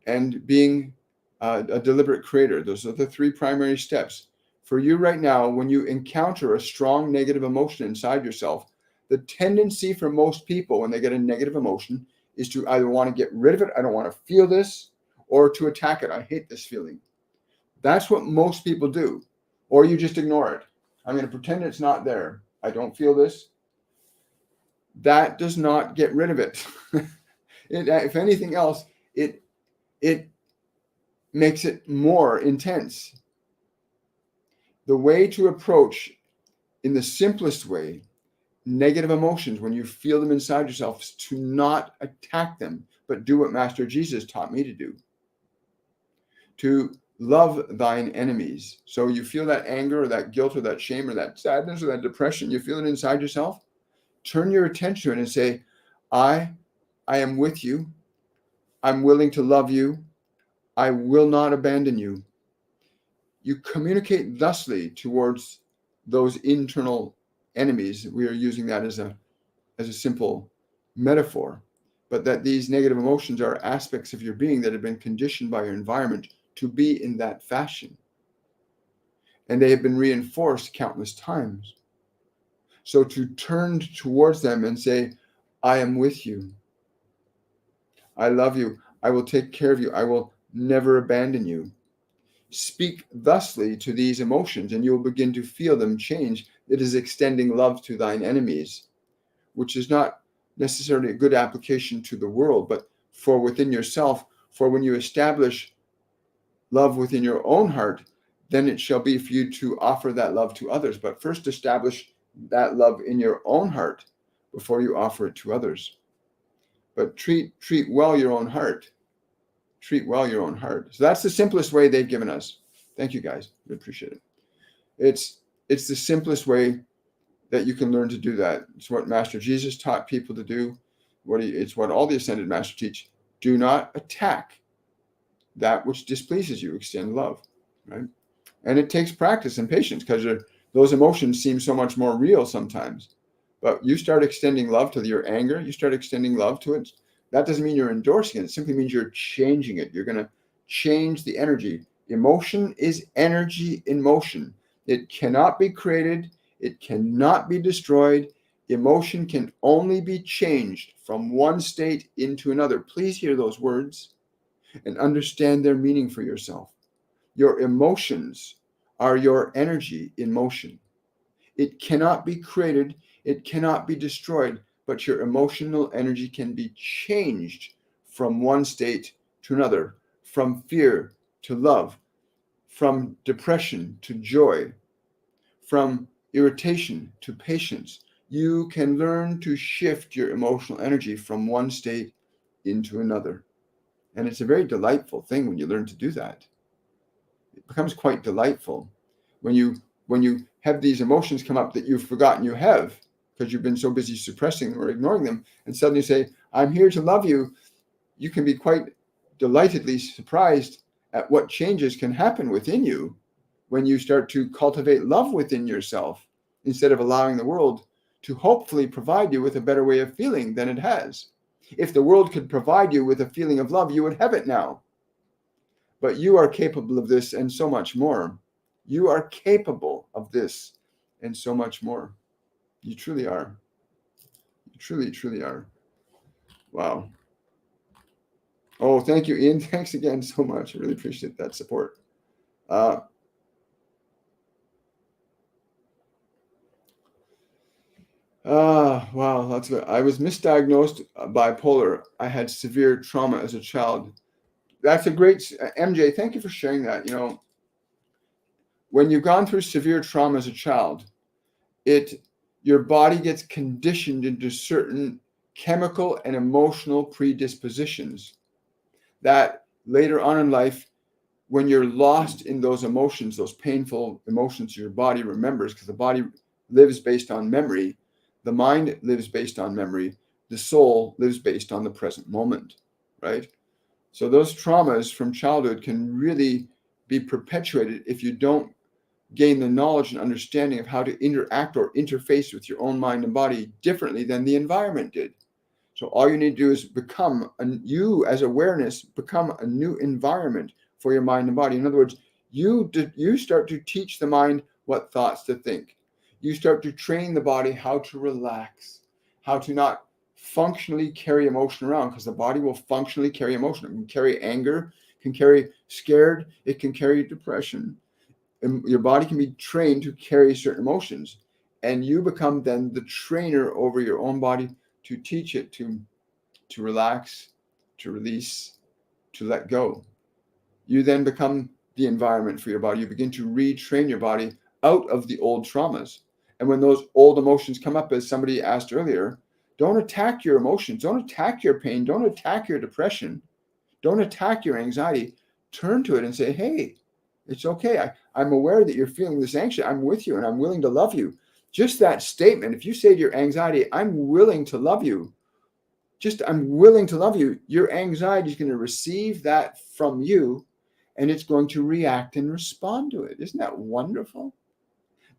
S1: and being a deliberate creator. Those are the 3 primary steps. For you right now, when you encounter a strong negative emotion inside yourself, the tendency for most people when they get a negative emotion is to either want to get rid of it, I don't want to feel this, or to attack it, I hate this feeling. That's what most people do. Or you just ignore it. I'm going to pretend it's not there. I don't feel this. That does not get rid of it. If anything else, it makes it more intense. The way to approach, in the simplest way, negative emotions when you feel them inside yourself is to not attack them, but do what Master Jesus taught me to do. To love thine enemies. So you feel that anger or that guilt or that shame or that sadness or that depression, you feel it inside yourself. Turn your attention to it and say, I am with you. I'm willing to love you. I will not abandon you. You communicate thusly towards those internal enemies. We are using that as a simple metaphor, but that these negative emotions are aspects of your being that have been conditioned by your environment to be in that fashion. And they have been reinforced countless times. So to turn towards them and say, I am with you. I love you. I will take care of you. I will never abandon you. Speak thusly to these emotions, and you will begin to feel them change. It is extending love to thine enemies, which is not necessarily a good application to the world, but for within yourself. For when you establish love within your own heart, then it shall be for you to offer that love to others. But first establish that love in your own heart before you offer it to others. But treat well your own heart. Treat well your own heart. So that's the simplest way they've given us. Thank you, guys. We appreciate it. It's the simplest way that you can learn to do that. It's what Master Jesus taught people to do. It's what all the Ascended Masters teach. Do not attack that which displeases you. Extend love, right? And it takes practice and patience, because those emotions seem so much more real sometimes. But you start extending love to your anger, you start extending love to it. That doesn't mean you're endorsing it. It simply means you're changing it. You're going to change the energy. Emotion is energy in motion. It cannot be created. It cannot be destroyed. Emotion can only be changed from one state into another. Please hear those words and understand their meaning for yourself. Your emotions are your energy in motion. It cannot be created. It cannot be destroyed, but your emotional energy can be changed from one state to another, from fear to love, from depression to joy, from irritation to patience. You can learn to shift your emotional energy from one state into another. And it's a very delightful thing when you learn to do that. It becomes quite delightful when you have these emotions come up that you've forgotten you have, because you've been so busy suppressing them or ignoring them, and suddenly say, I'm here to love you. You can be quite delightedly surprised at what changes can happen within you when you start to cultivate love within yourself, instead of allowing the world to hopefully provide you with a better way of feeling than it has. If the world could provide you with a feeling of love, you would have it now. But you are capable of this and so much more. You are capable of this and so much more. You truly are. You truly, truly are. Wow. Oh, thank you, Ian. Thanks again so much. I really appreciate that support. Wow, that's good. I was misdiagnosed bipolar. I had severe trauma as a child. That's a great, MJ, thank you for sharing that. When you've gone through severe trauma as a child, your body gets conditioned into certain chemical and emotional predispositions that later on in life, when you're lost in those emotions, those painful emotions your body remembers, because the body lives based on memory, the mind lives based on memory, the soul lives based on the present moment, right? So those traumas from childhood can really be perpetuated if you don't gain the knowledge and understanding of how to interact or interface with your own mind and body differently than the environment did. So all you need to do is you as awareness become a new environment for your mind and body. In other words, you start to teach the mind what thoughts to think. You start to train the body how to relax, how to not functionally carry emotion around, because the body will functionally carry emotion. It can carry anger, it can carry scared, it can carry depression. And your body can be trained to carry certain emotions, and you become then the trainer over your own body to teach it to relax, to release, to let go. You then become the environment for your body. You begin to retrain your body out of the old traumas. And when those old emotions come up, as somebody asked earlier, don't attack your emotions. Don't attack your pain. Don't attack your depression. Don't attack your anxiety. Turn to it and say, hey, it's okay. I'm aware that you're feeling this anxious. I'm with you and I'm willing to love you. Just that statement, if you say to your anxiety, I'm willing to love you, I'm willing to love you, your anxiety is going to receive that from you, and it's going to react and respond to it. Isn't that wonderful?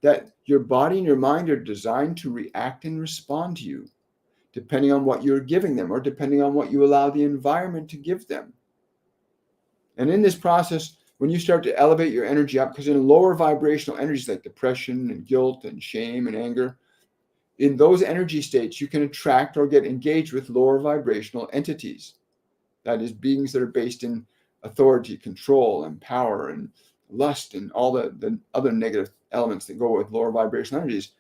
S1: That your body and your mind are designed to react and respond to you, depending on what you're giving them or depending on what you allow the environment to give them. And in this process, when you start to elevate your energy up, because in lower vibrational energies like depression and guilt and shame and anger, in those energy states, you can attract or get engaged with lower vibrational entities. That is, beings that are based in authority, control, and power, and lust and all the other negative elements that go with lower vibrational energies.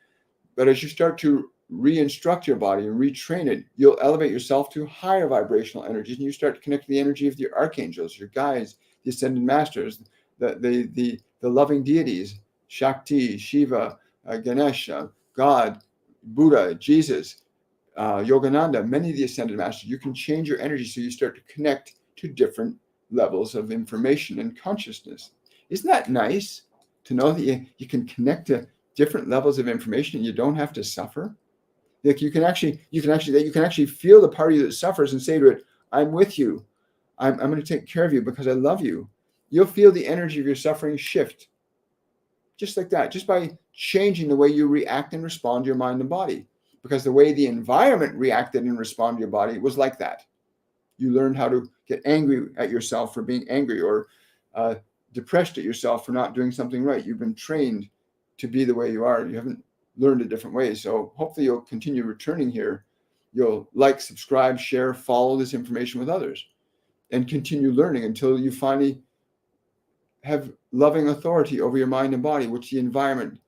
S1: But as you start to re-instruct your body and retrain it, you'll elevate yourself to higher vibrational energies, and you start to connect to the energy of your archangels, your guides, the ascended masters, the loving deities, Shakti, Shiva, Ganesha, God, Buddha, Jesus, Yogananda, many of the ascended masters. You can change your energy so you start to connect to different levels of information and consciousness. Isn't that nice to know that you can connect to different levels of information and you don't have to suffer? Like you can actually feel the part of you that suffers and say to it, I'm with you. I'm going to take care of you because I love you. You'll feel the energy of your suffering shift just like that, just by changing the way you react and respond to your mind and body. Because the way the environment reacted and responded to your body was like that. You learned how to get angry at yourself for being angry, or depressed at yourself for not doing something right. You've been trained to be the way you are. You haven't learned a different way. So hopefully you'll continue returning here. You'll like, subscribe, share, follow this information with others, and continue learning until you finally have loving authority over your mind and body, which the environment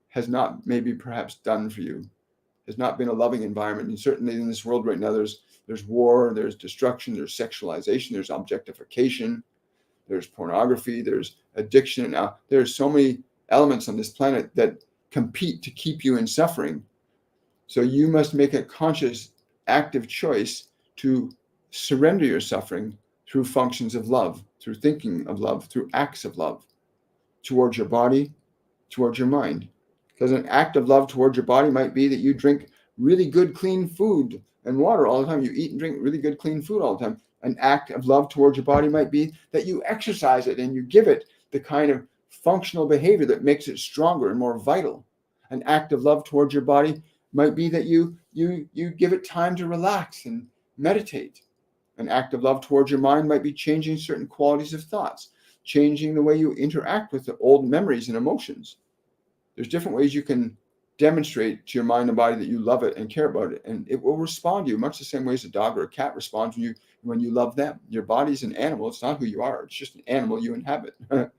S1: has not maybe perhaps done for you, has not been a loving environment. And certainly in this world right now, there's war, there's destruction, there's sexualization, there's objectification, there's pornography, there's addiction. And now there's so many elements on this planet that compete to keep you in suffering. So you must make a conscious, active choice to surrender your suffering through functions of love, through thinking of love, through acts of love towards your body, towards your mind. Because an act of love towards your body might be that you drink really good, clean food and water all the time. You eat and drink really good, clean food all the time. An act of love towards your body might be that you exercise it and you give it the kind of functional behavior that makes it stronger and more vital. An act of love towards your body might be that you give it time to relax and meditate. An act of love towards your mind might be changing certain qualities of thoughts, changing the way you interact with the old memories and emotions. There's different ways you can demonstrate to your mind and body that you love it and care about it, and it will respond to you much the same way as a dog or a cat responds when you love them. Your body's an animal. It's not who you are. It's just an animal you inhabit. It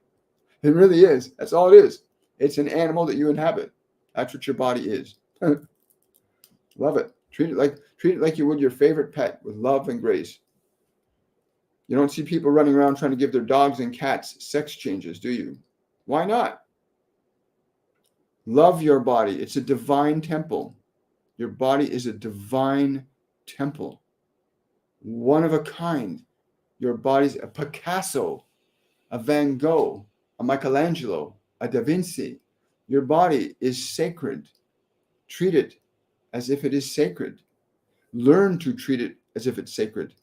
S1: really is. That's all it is. It's an animal that you inhabit. That's what your body is. Love it. Treat it like you would your favorite pet, with love and grace. You don't see people running around trying to give their dogs and cats sex changes, do you? Why not? Love your body. It's a divine temple. Your body is a divine temple. One of a kind. Your body's a Picasso, a Van Gogh, a Michelangelo, a Da Vinci. Your body is sacred. Treat it as if it is sacred. Learn to treat it as if it's sacred.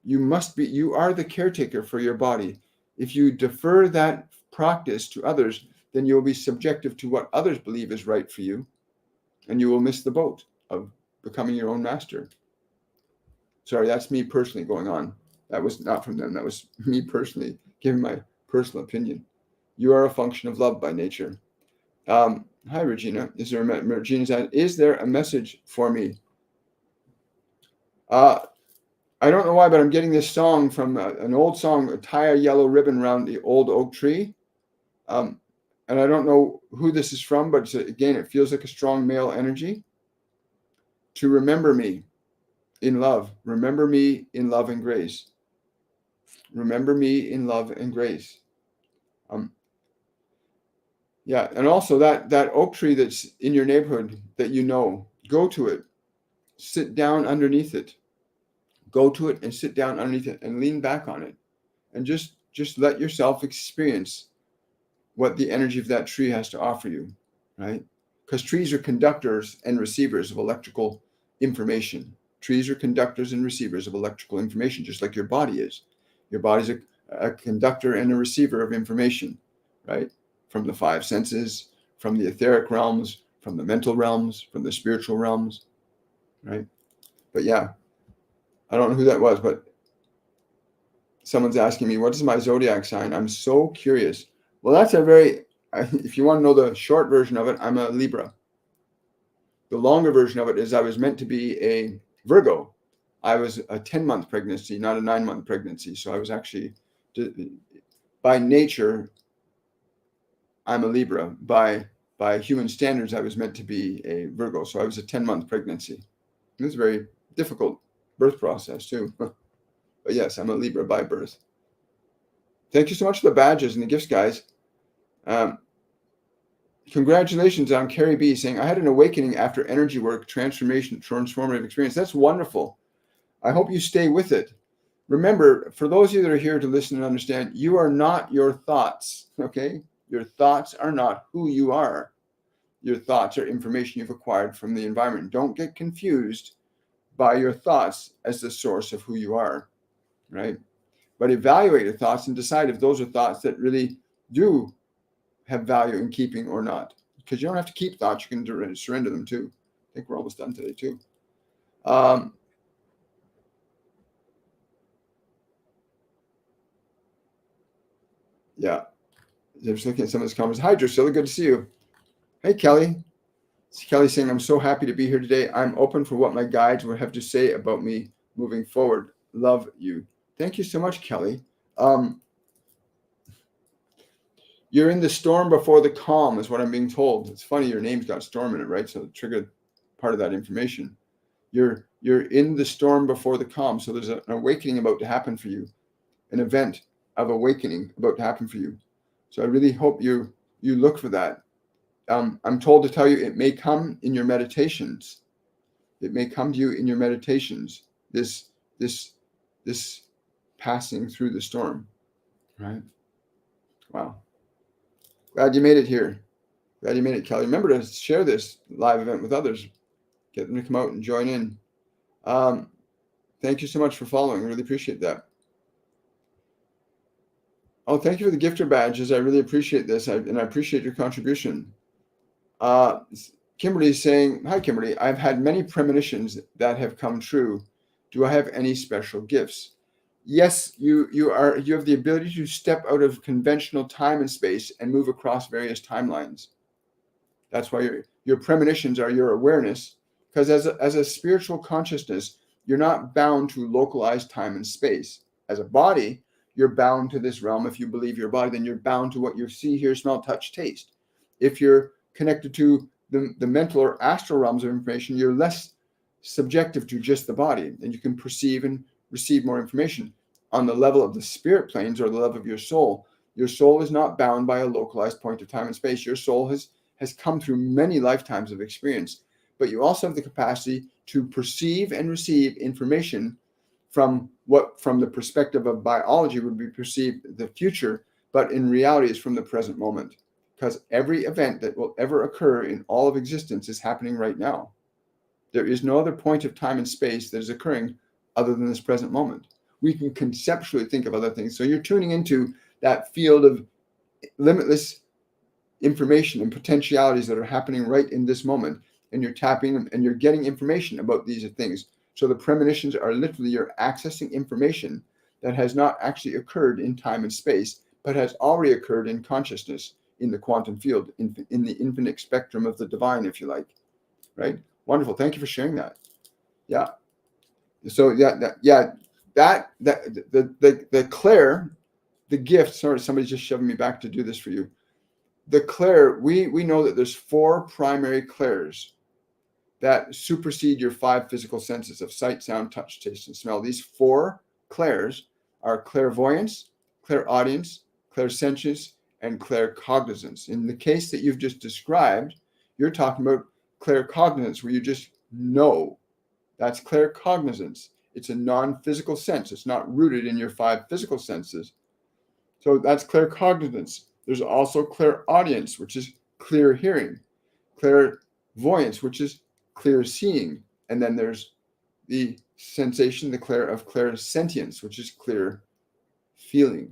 S1: You are the caretaker for your body. If you defer that practice to others, then you'll be subjective to what others believe is right for you, and you will miss the boat of becoming your own master. Sorry, that's me personally going on. That was not from them. That was me personally giving my personal opinion. You are a function of love by nature. Hi, Regina. Is there a message for me? I don't know why, but I'm getting this song from an old song, Tie a Yellow Ribbon Around the Old Oak Tree. And I don't know who this is from, but again, it feels like a strong male energy. To remember me in love. Remember me in love and grace. Remember me in love and grace. Yeah, and also that oak tree that's in your neighborhood that you know, go to it. Sit down underneath it. Go to it and sit down underneath it and lean back on it. And just let yourself experience what the energy of that tree has to offer you, right? Because trees are conductors and receivers of electrical information. Trees are conductors and receivers of electrical information, just like your body is. Your body's a conductor and a receiver of information, right? From the five senses, from the etheric realms, from the mental realms, from the spiritual realms, right? But yeah, I don't know who that was, but someone's asking me, what is my zodiac sign? I'm so curious. Well, that's if you want to know the short version of it, I'm a Libra. The longer version of it is I was meant to be a Virgo. I was a 10-month pregnancy, not a 9-month pregnancy. So I was actually by nature, I'm a Libra. By human standards, I was meant to be a Virgo. So I was a 10-month pregnancy. It was a very difficult birth process too. But yes, I'm a Libra by birth. Thank you so much for the badges and the gifts, guys. Congratulations on Carrie B saying, I had an awakening after energy work, transformation, transformative experience. That's wonderful. I hope you stay with it. Remember, for those of you that are here to listen and understand, you are not your thoughts, okay? Your thoughts are not who you are. Your thoughts are information you've acquired from the environment. Don't get confused by your thoughts as the source of who you are, right? But evaluate your thoughts and decide if those are thoughts that really do have value in keeping or not. Because you don't have to keep thoughts, you can surrender them too. I think we're almost done today too. Yeah. Just looking at some of those comments. Hi, Drusilla, good to see you. Hey, Kelly. It's Kelly saying, I'm so happy to be here today. I'm open for what my guides would have to say about me moving forward. Love you. Thank you so much, Kelly. You're in the storm before the calm is what I'm being told. It's funny, your name's got storm in it, right? So it triggered part of that information. You're in the storm before the calm. So there's an awakening about to happen for you, an event of awakening about to happen for you. So I really hope you look for that. I'm told to tell you it may come in your meditations. It may come to you in your meditations. This passing through the storm, right? Wow. Glad you made it here. Glad you made it, Kelly. Remember to share this live event with others. Get them to come out and join in. Thank you so much for following. I really appreciate that. Oh, thank you for the gifter badges. I really appreciate this, and I appreciate your contribution. Kimberly is saying, hi, Kimberly. I've had many premonitions that have come true. Do I have any special gifts? Yes, you have the ability to step out of conventional time and space and move across various timelines. That's why your premonitions are your awareness, because as a spiritual consciousness, you're not bound to localized time and space. As a body, you're bound to this realm. If you believe your body, then you're bound to what you see, hear, smell, touch, taste. If you're connected to the mental or astral realms of information, you're less subjective to just the body, and you can perceive and receive more information. On the level of the spirit planes or the level of your soul is not bound by a localized point of time and space. Your soul has come through many lifetimes of experience, but you also have the capacity to perceive and receive information from the perspective of biology would be perceived the future, but in reality is from the present moment. Because every event that will ever occur in all of existence is happening right now. There is no other point of time and space that is occurring other than this present moment. We can conceptually think of other things. So you're tuning into that field of limitless information and potentialities that are happening right in this moment. And you're tapping them and you're getting information about these things. So the premonitions are literally you're accessing information that has not actually occurred in time and space, but has already occurred in consciousness, in the quantum field, in the infinite spectrum of the divine, if you like, right? Wonderful. Thank you for sharing that. Yeah. So the clair, the gift. Sorry, somebody's just shoving me back to do this for you. The clair, we know that there's 4 primary clairs that supersede your 5 physical senses of sight, sound, touch, taste, and smell. These 4 clairs are clairvoyance, clairaudience, clairsentience, and claircognizance. In the case that you've just described, you're talking about claircognizance, where you just know. That's claircognizance. It's a non-physical sense. It's not rooted in your 5 physical senses. So that's claircognizance. There's also clairaudience, which is clear hearing, clairvoyance, which is clear seeing, and then there's the sensation, the clair of clairsentience, which is clear feeling.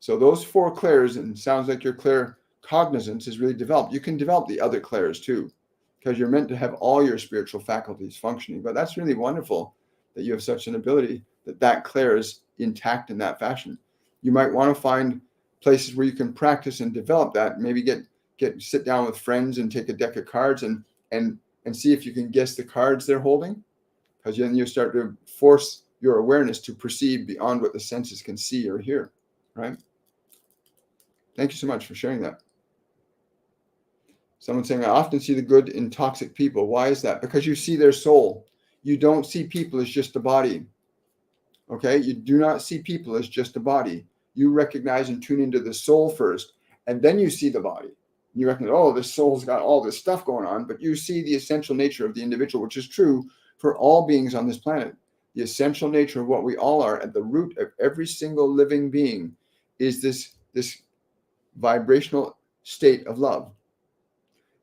S1: So those 4 clairs, and it sounds like your claircognizance is really developed. You can develop the other clairs too, because you're meant to have all your spiritual faculties functioning. But that's really wonderful that you have such an ability that clair is intact in that fashion. You might want to find places where you can practice and develop that. Maybe sit down with friends and take a deck of cards and see if you can guess the cards they're holding, because then you start to force your awareness to perceive beyond what the senses can see or hear, right? Thank you so much for sharing that. Someone saying, I often see the good in toxic people. Why is that? Because you see their soul. You don't see people as just a body. Okay? You do not see people as just a body. You recognize and tune into the soul first, and then you see the body. You recognize, oh, the soul's got all this stuff going on, but you see the essential nature of the individual, which is true for all beings on this planet. The essential nature of what we all are at the root of every single living being is this vibrational state of love.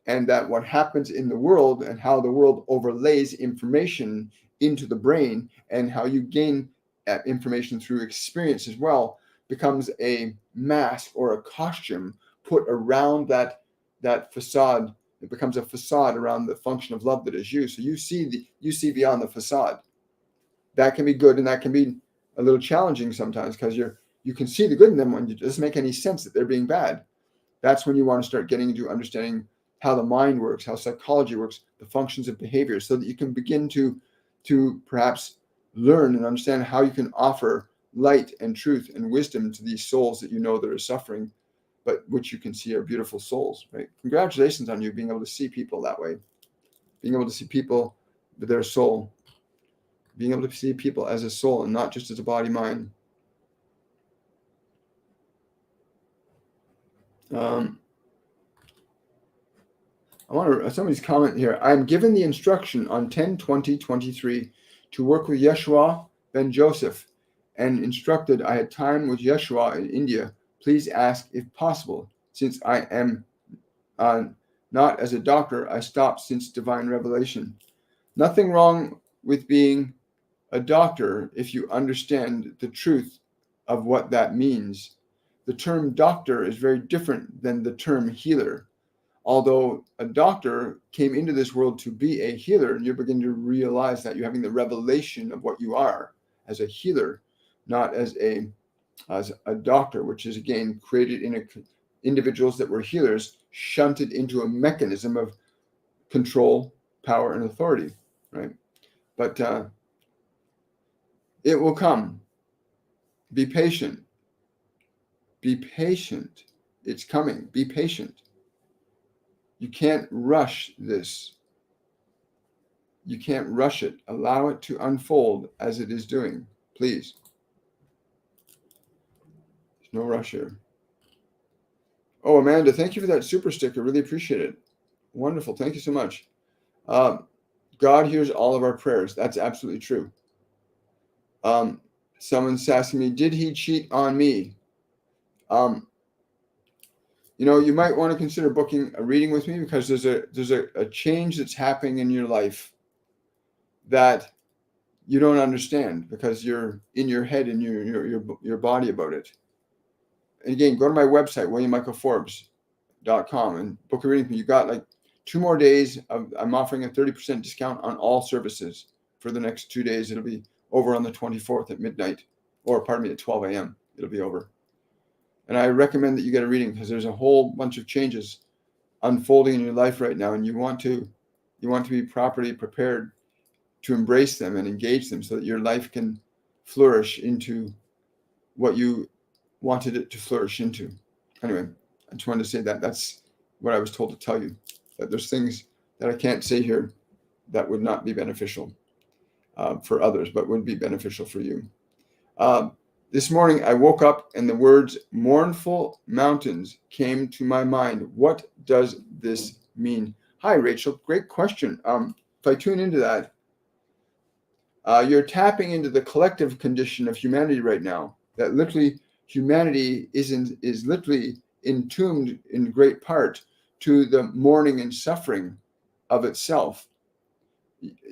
S1: And that what happens in the world and how the world overlays information into the brain and how you gain information through experience as well becomes a mask or a costume put around that facade. It becomes a facade around the function of love that is you. So you see beyond the facade. That can be good, and that can be a little challenging sometimes, because you can see the good in them when it doesn't make any sense that they're being bad. That's when you want to start getting into understanding how the mind works, how psychology works, the functions of behavior, so that you can begin to perhaps learn and understand how you can offer light and truth and wisdom to these souls that you know that are suffering, but which you can see are beautiful souls, right? Congratulations on you being able to see people that way, being able to see people with their soul, being able to see people as a soul and not just as a body mind. I want to somebody's comment here. I'm given the instruction on 10/20/23 to work with Yeshua ben Joseph, and instructed I had time with Yeshua in India. Please ask if possible. Since I am not as a doctor, I stopped since divine revelation. Nothing wrong with being a doctor if you understand the truth of what that means. The term doctor is very different than the term healer. Although a doctor came into this world to be a healer, and you're beginning to realize that you're having the revelation of what you are as a healer, not as a doctor, which is again created in individuals that were healers, shunted into a mechanism of control, power, and authority, right? But it will come. Be patient. Be patient. It's coming. Be patient. You can't rush this. You can't rush it. Allow it to unfold as it is doing. Please. There's no rush here. Oh, Amanda, thank you for that super sticker. Really appreciate it. Wonderful. Thank you so much. God hears all of our prayers. That's absolutely true. Someone's asking me, did he cheat on me? You might want to consider booking a reading with me, because there's a change that's happening in your life that you don't understand, because you're in your head and your body about it. And again, go to my website, williammichaelforbes.com, and book a reading with me. You got like 2 more days. I'm offering a 30% discount on all services for the next 2 days. It'll be over on the 24th at midnight, or pardon me, at 12 a.m. It'll be over. And I recommend that you get a reading, because there's a whole bunch of changes unfolding in your life right now, and you want to be properly prepared to embrace them and engage them, so that your life can flourish into what you wanted it to flourish into. Anyway, I just wanted to say that that's what I was told to tell you, that there's things that I can't say here that would not be beneficial for others, but would be beneficial for you. This morning, I woke up and the words mournful mountains came to my mind. What does this mean? Hi, Rachel. Great question. If I tune into that, you're tapping into the collective condition of humanity right now, that literally humanity is literally entombed in great part to the mourning and suffering of itself.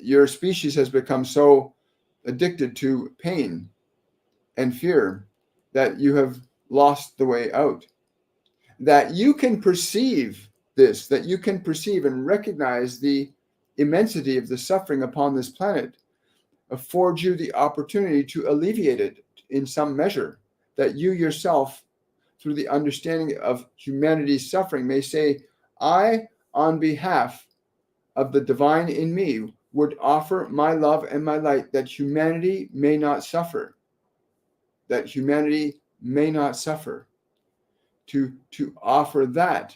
S1: Your species has become so addicted to pain and fear that you have lost the way out. That you can perceive this, that you can perceive and recognize the immensity of the suffering upon this planet, affords you the opportunity to alleviate it in some measure. That you yourself, through the understanding of humanity's suffering, may say, I, on behalf of the divine in me, would offer my love and my light, that humanity may not suffer. That humanity may not suffer. to offer that,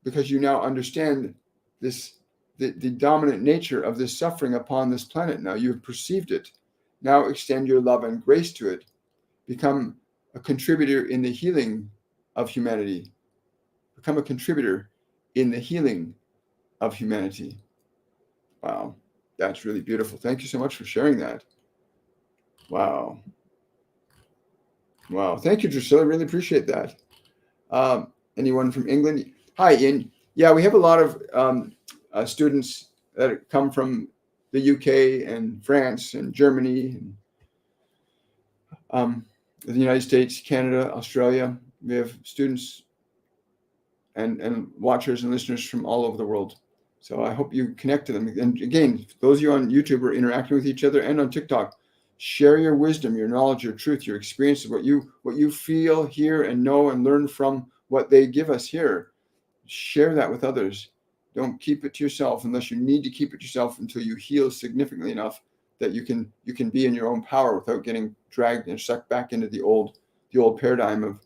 S1: because you now understand this, the dominant nature of this suffering upon this planet. Now you've perceived it. Now extend your love and grace to it. Become a contributor in the healing of humanity. Become a contributor in the healing of humanity. Wow, that's really beautiful. Thank you so much for sharing that. Wow. Wow. Thank you, Drusilla. Really appreciate that. Anyone from England? Hi, Ian. Yeah, we have a lot of students that come from the UK and France and Germany, and the United States, Canada, Australia. We have students and watchers and listeners from all over the world. So I hope you connect to them. And again, those of you on YouTube are interacting with each other, and on TikTok, share your wisdom, your knowledge, your truth, your experiences, what you feel, hear, and know, and learn from what they give us here. Share that with others. Don't keep it to yourself unless you need to keep it to yourself until you heal significantly enough that you can be in your own power without getting dragged and sucked back into the old paradigm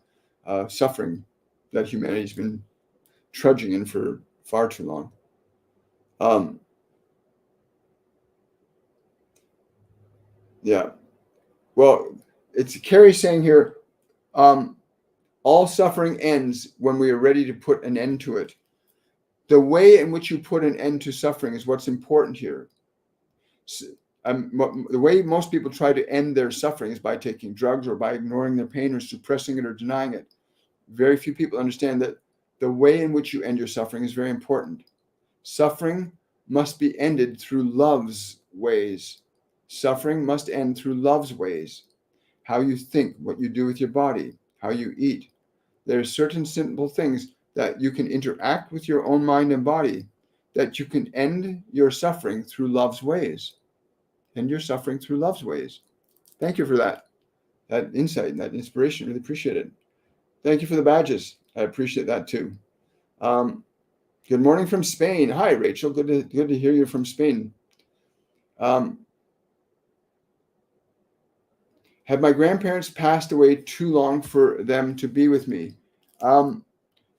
S1: of suffering that humanity's been trudging in for far too long. Yeah. Well, it's Carrie saying here, all suffering ends when we are ready to put an end to it. The way in which you put an end to suffering is what's important here. The way most people try to end their suffering is by taking drugs or by ignoring their pain or suppressing it or denying it. Very few people understand that the way in which you end your suffering is very important. Suffering must be ended through love's ways. Suffering must end through love's ways. How you think, what you do with your body, how you eat. There are certain simple things that you can interact with your own mind and body, that you can end your suffering through love's ways. End your suffering through love's ways. Thank you for that insight and that inspiration. Really appreciate it. Thank you for the badges. I appreciate that too. Good morning from Spain. Hi, Rachel. Good to hear you from Spain. Have my grandparents passed away too long for them to be with me?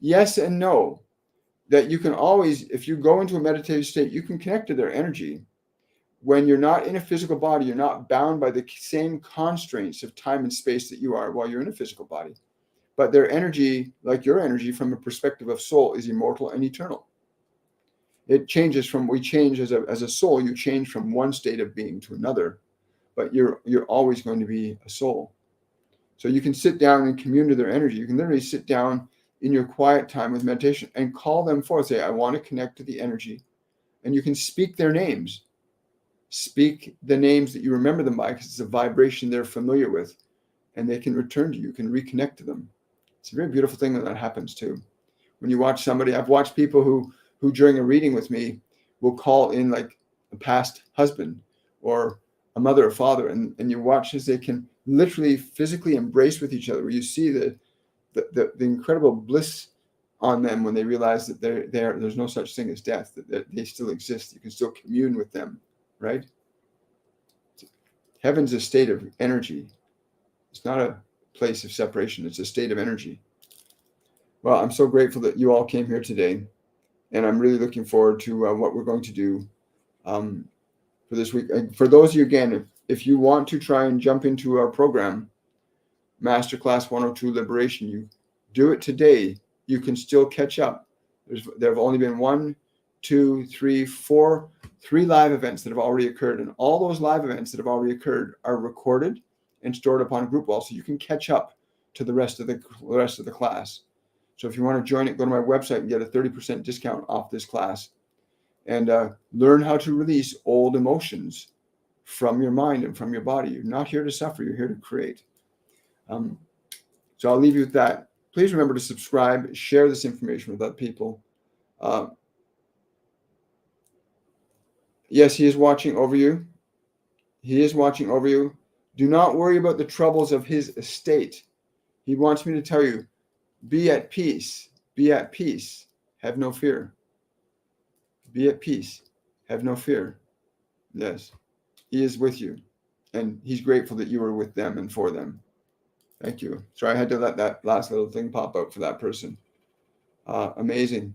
S1: Yes and no. That you can always, if you go into a meditative state, you can connect to their energy. When you're not in a physical body, you're not bound by the same constraints of time and space that you are while you're in a physical body. But their energy, like your energy from a perspective of soul, is immortal and eternal. It changes we change as a soul, you change from one state of being to another, but you're always going to be a soul. So you can sit down and commune to their energy. You can literally sit down in your quiet time with meditation and call them forth. Say, I want to connect to the energy. And you can speak their names. Speak the names that you remember them by, because it's a vibration they're familiar with. And they can return to you. You can reconnect to them. It's a very beautiful thing that happens too. When you watch somebody, I've watched people who during a reading with me will call in like a past husband or a mother or father, and you watch as they can literally physically embrace with each other, where you see the incredible bliss on them when they realize that there's no such thing as death, that they still exist. You can still commune with them, right? Heaven's a state of energy. It's not a place of separation. It's a state of energy. Well, I'm so grateful that you all came here today, and I'm really looking forward to what we're going to do for this week. For those of you, again, if you want to try and jump into our program, Masterclass 102 Liberation, you do it today. You can still catch up. There have only been 3 live events that have already occurred, and all those live events that have already occurred are recorded and stored upon group wall, so you can catch up to the rest of the class. So if you want to join it, go to my website and get a 30% discount off this class, and learn how to release old emotions from your mind and from your body. You're not here to suffer. You're here to create. So I'll leave you with that. Please remember to subscribe, share this information with other people. Yes, he is watching over you. He is watching over you. Do not worry about the troubles of his estate. He wants me to tell you, be at peace. Be at peace. Have no fear. Be at peace. Have no fear. Yes, he is with you. And he's grateful that you were with them and for them. Thank you. Sorry, I had to let that last little thing pop out for that person. Amazing.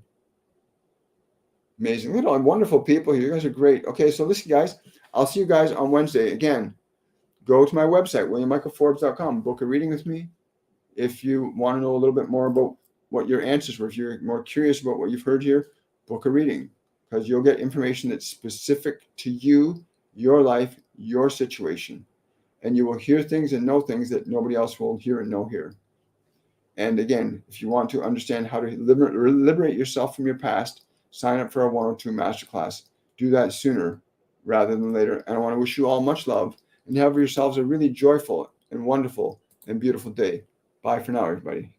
S1: Amazing. Look at all the wonderful people here. You guys are great. Okay, so listen, guys, I'll see you guys on Wednesday. Again, go to my website, williammichaelforbes.com. Book a reading with me. If you want to know a little bit more about what your answers were, if you're more curious about what you've heard here, book a reading, because you'll get information that's specific to you, your life, your situation. And you will hear things and know things that nobody else will hear and know here. And again, if you want to understand how to liberate yourself from your past, sign up for our 102 Masterclass. Do that sooner rather than later. And I want to wish you all much love and have yourselves a really joyful and wonderful and beautiful day. Bye for now, everybody.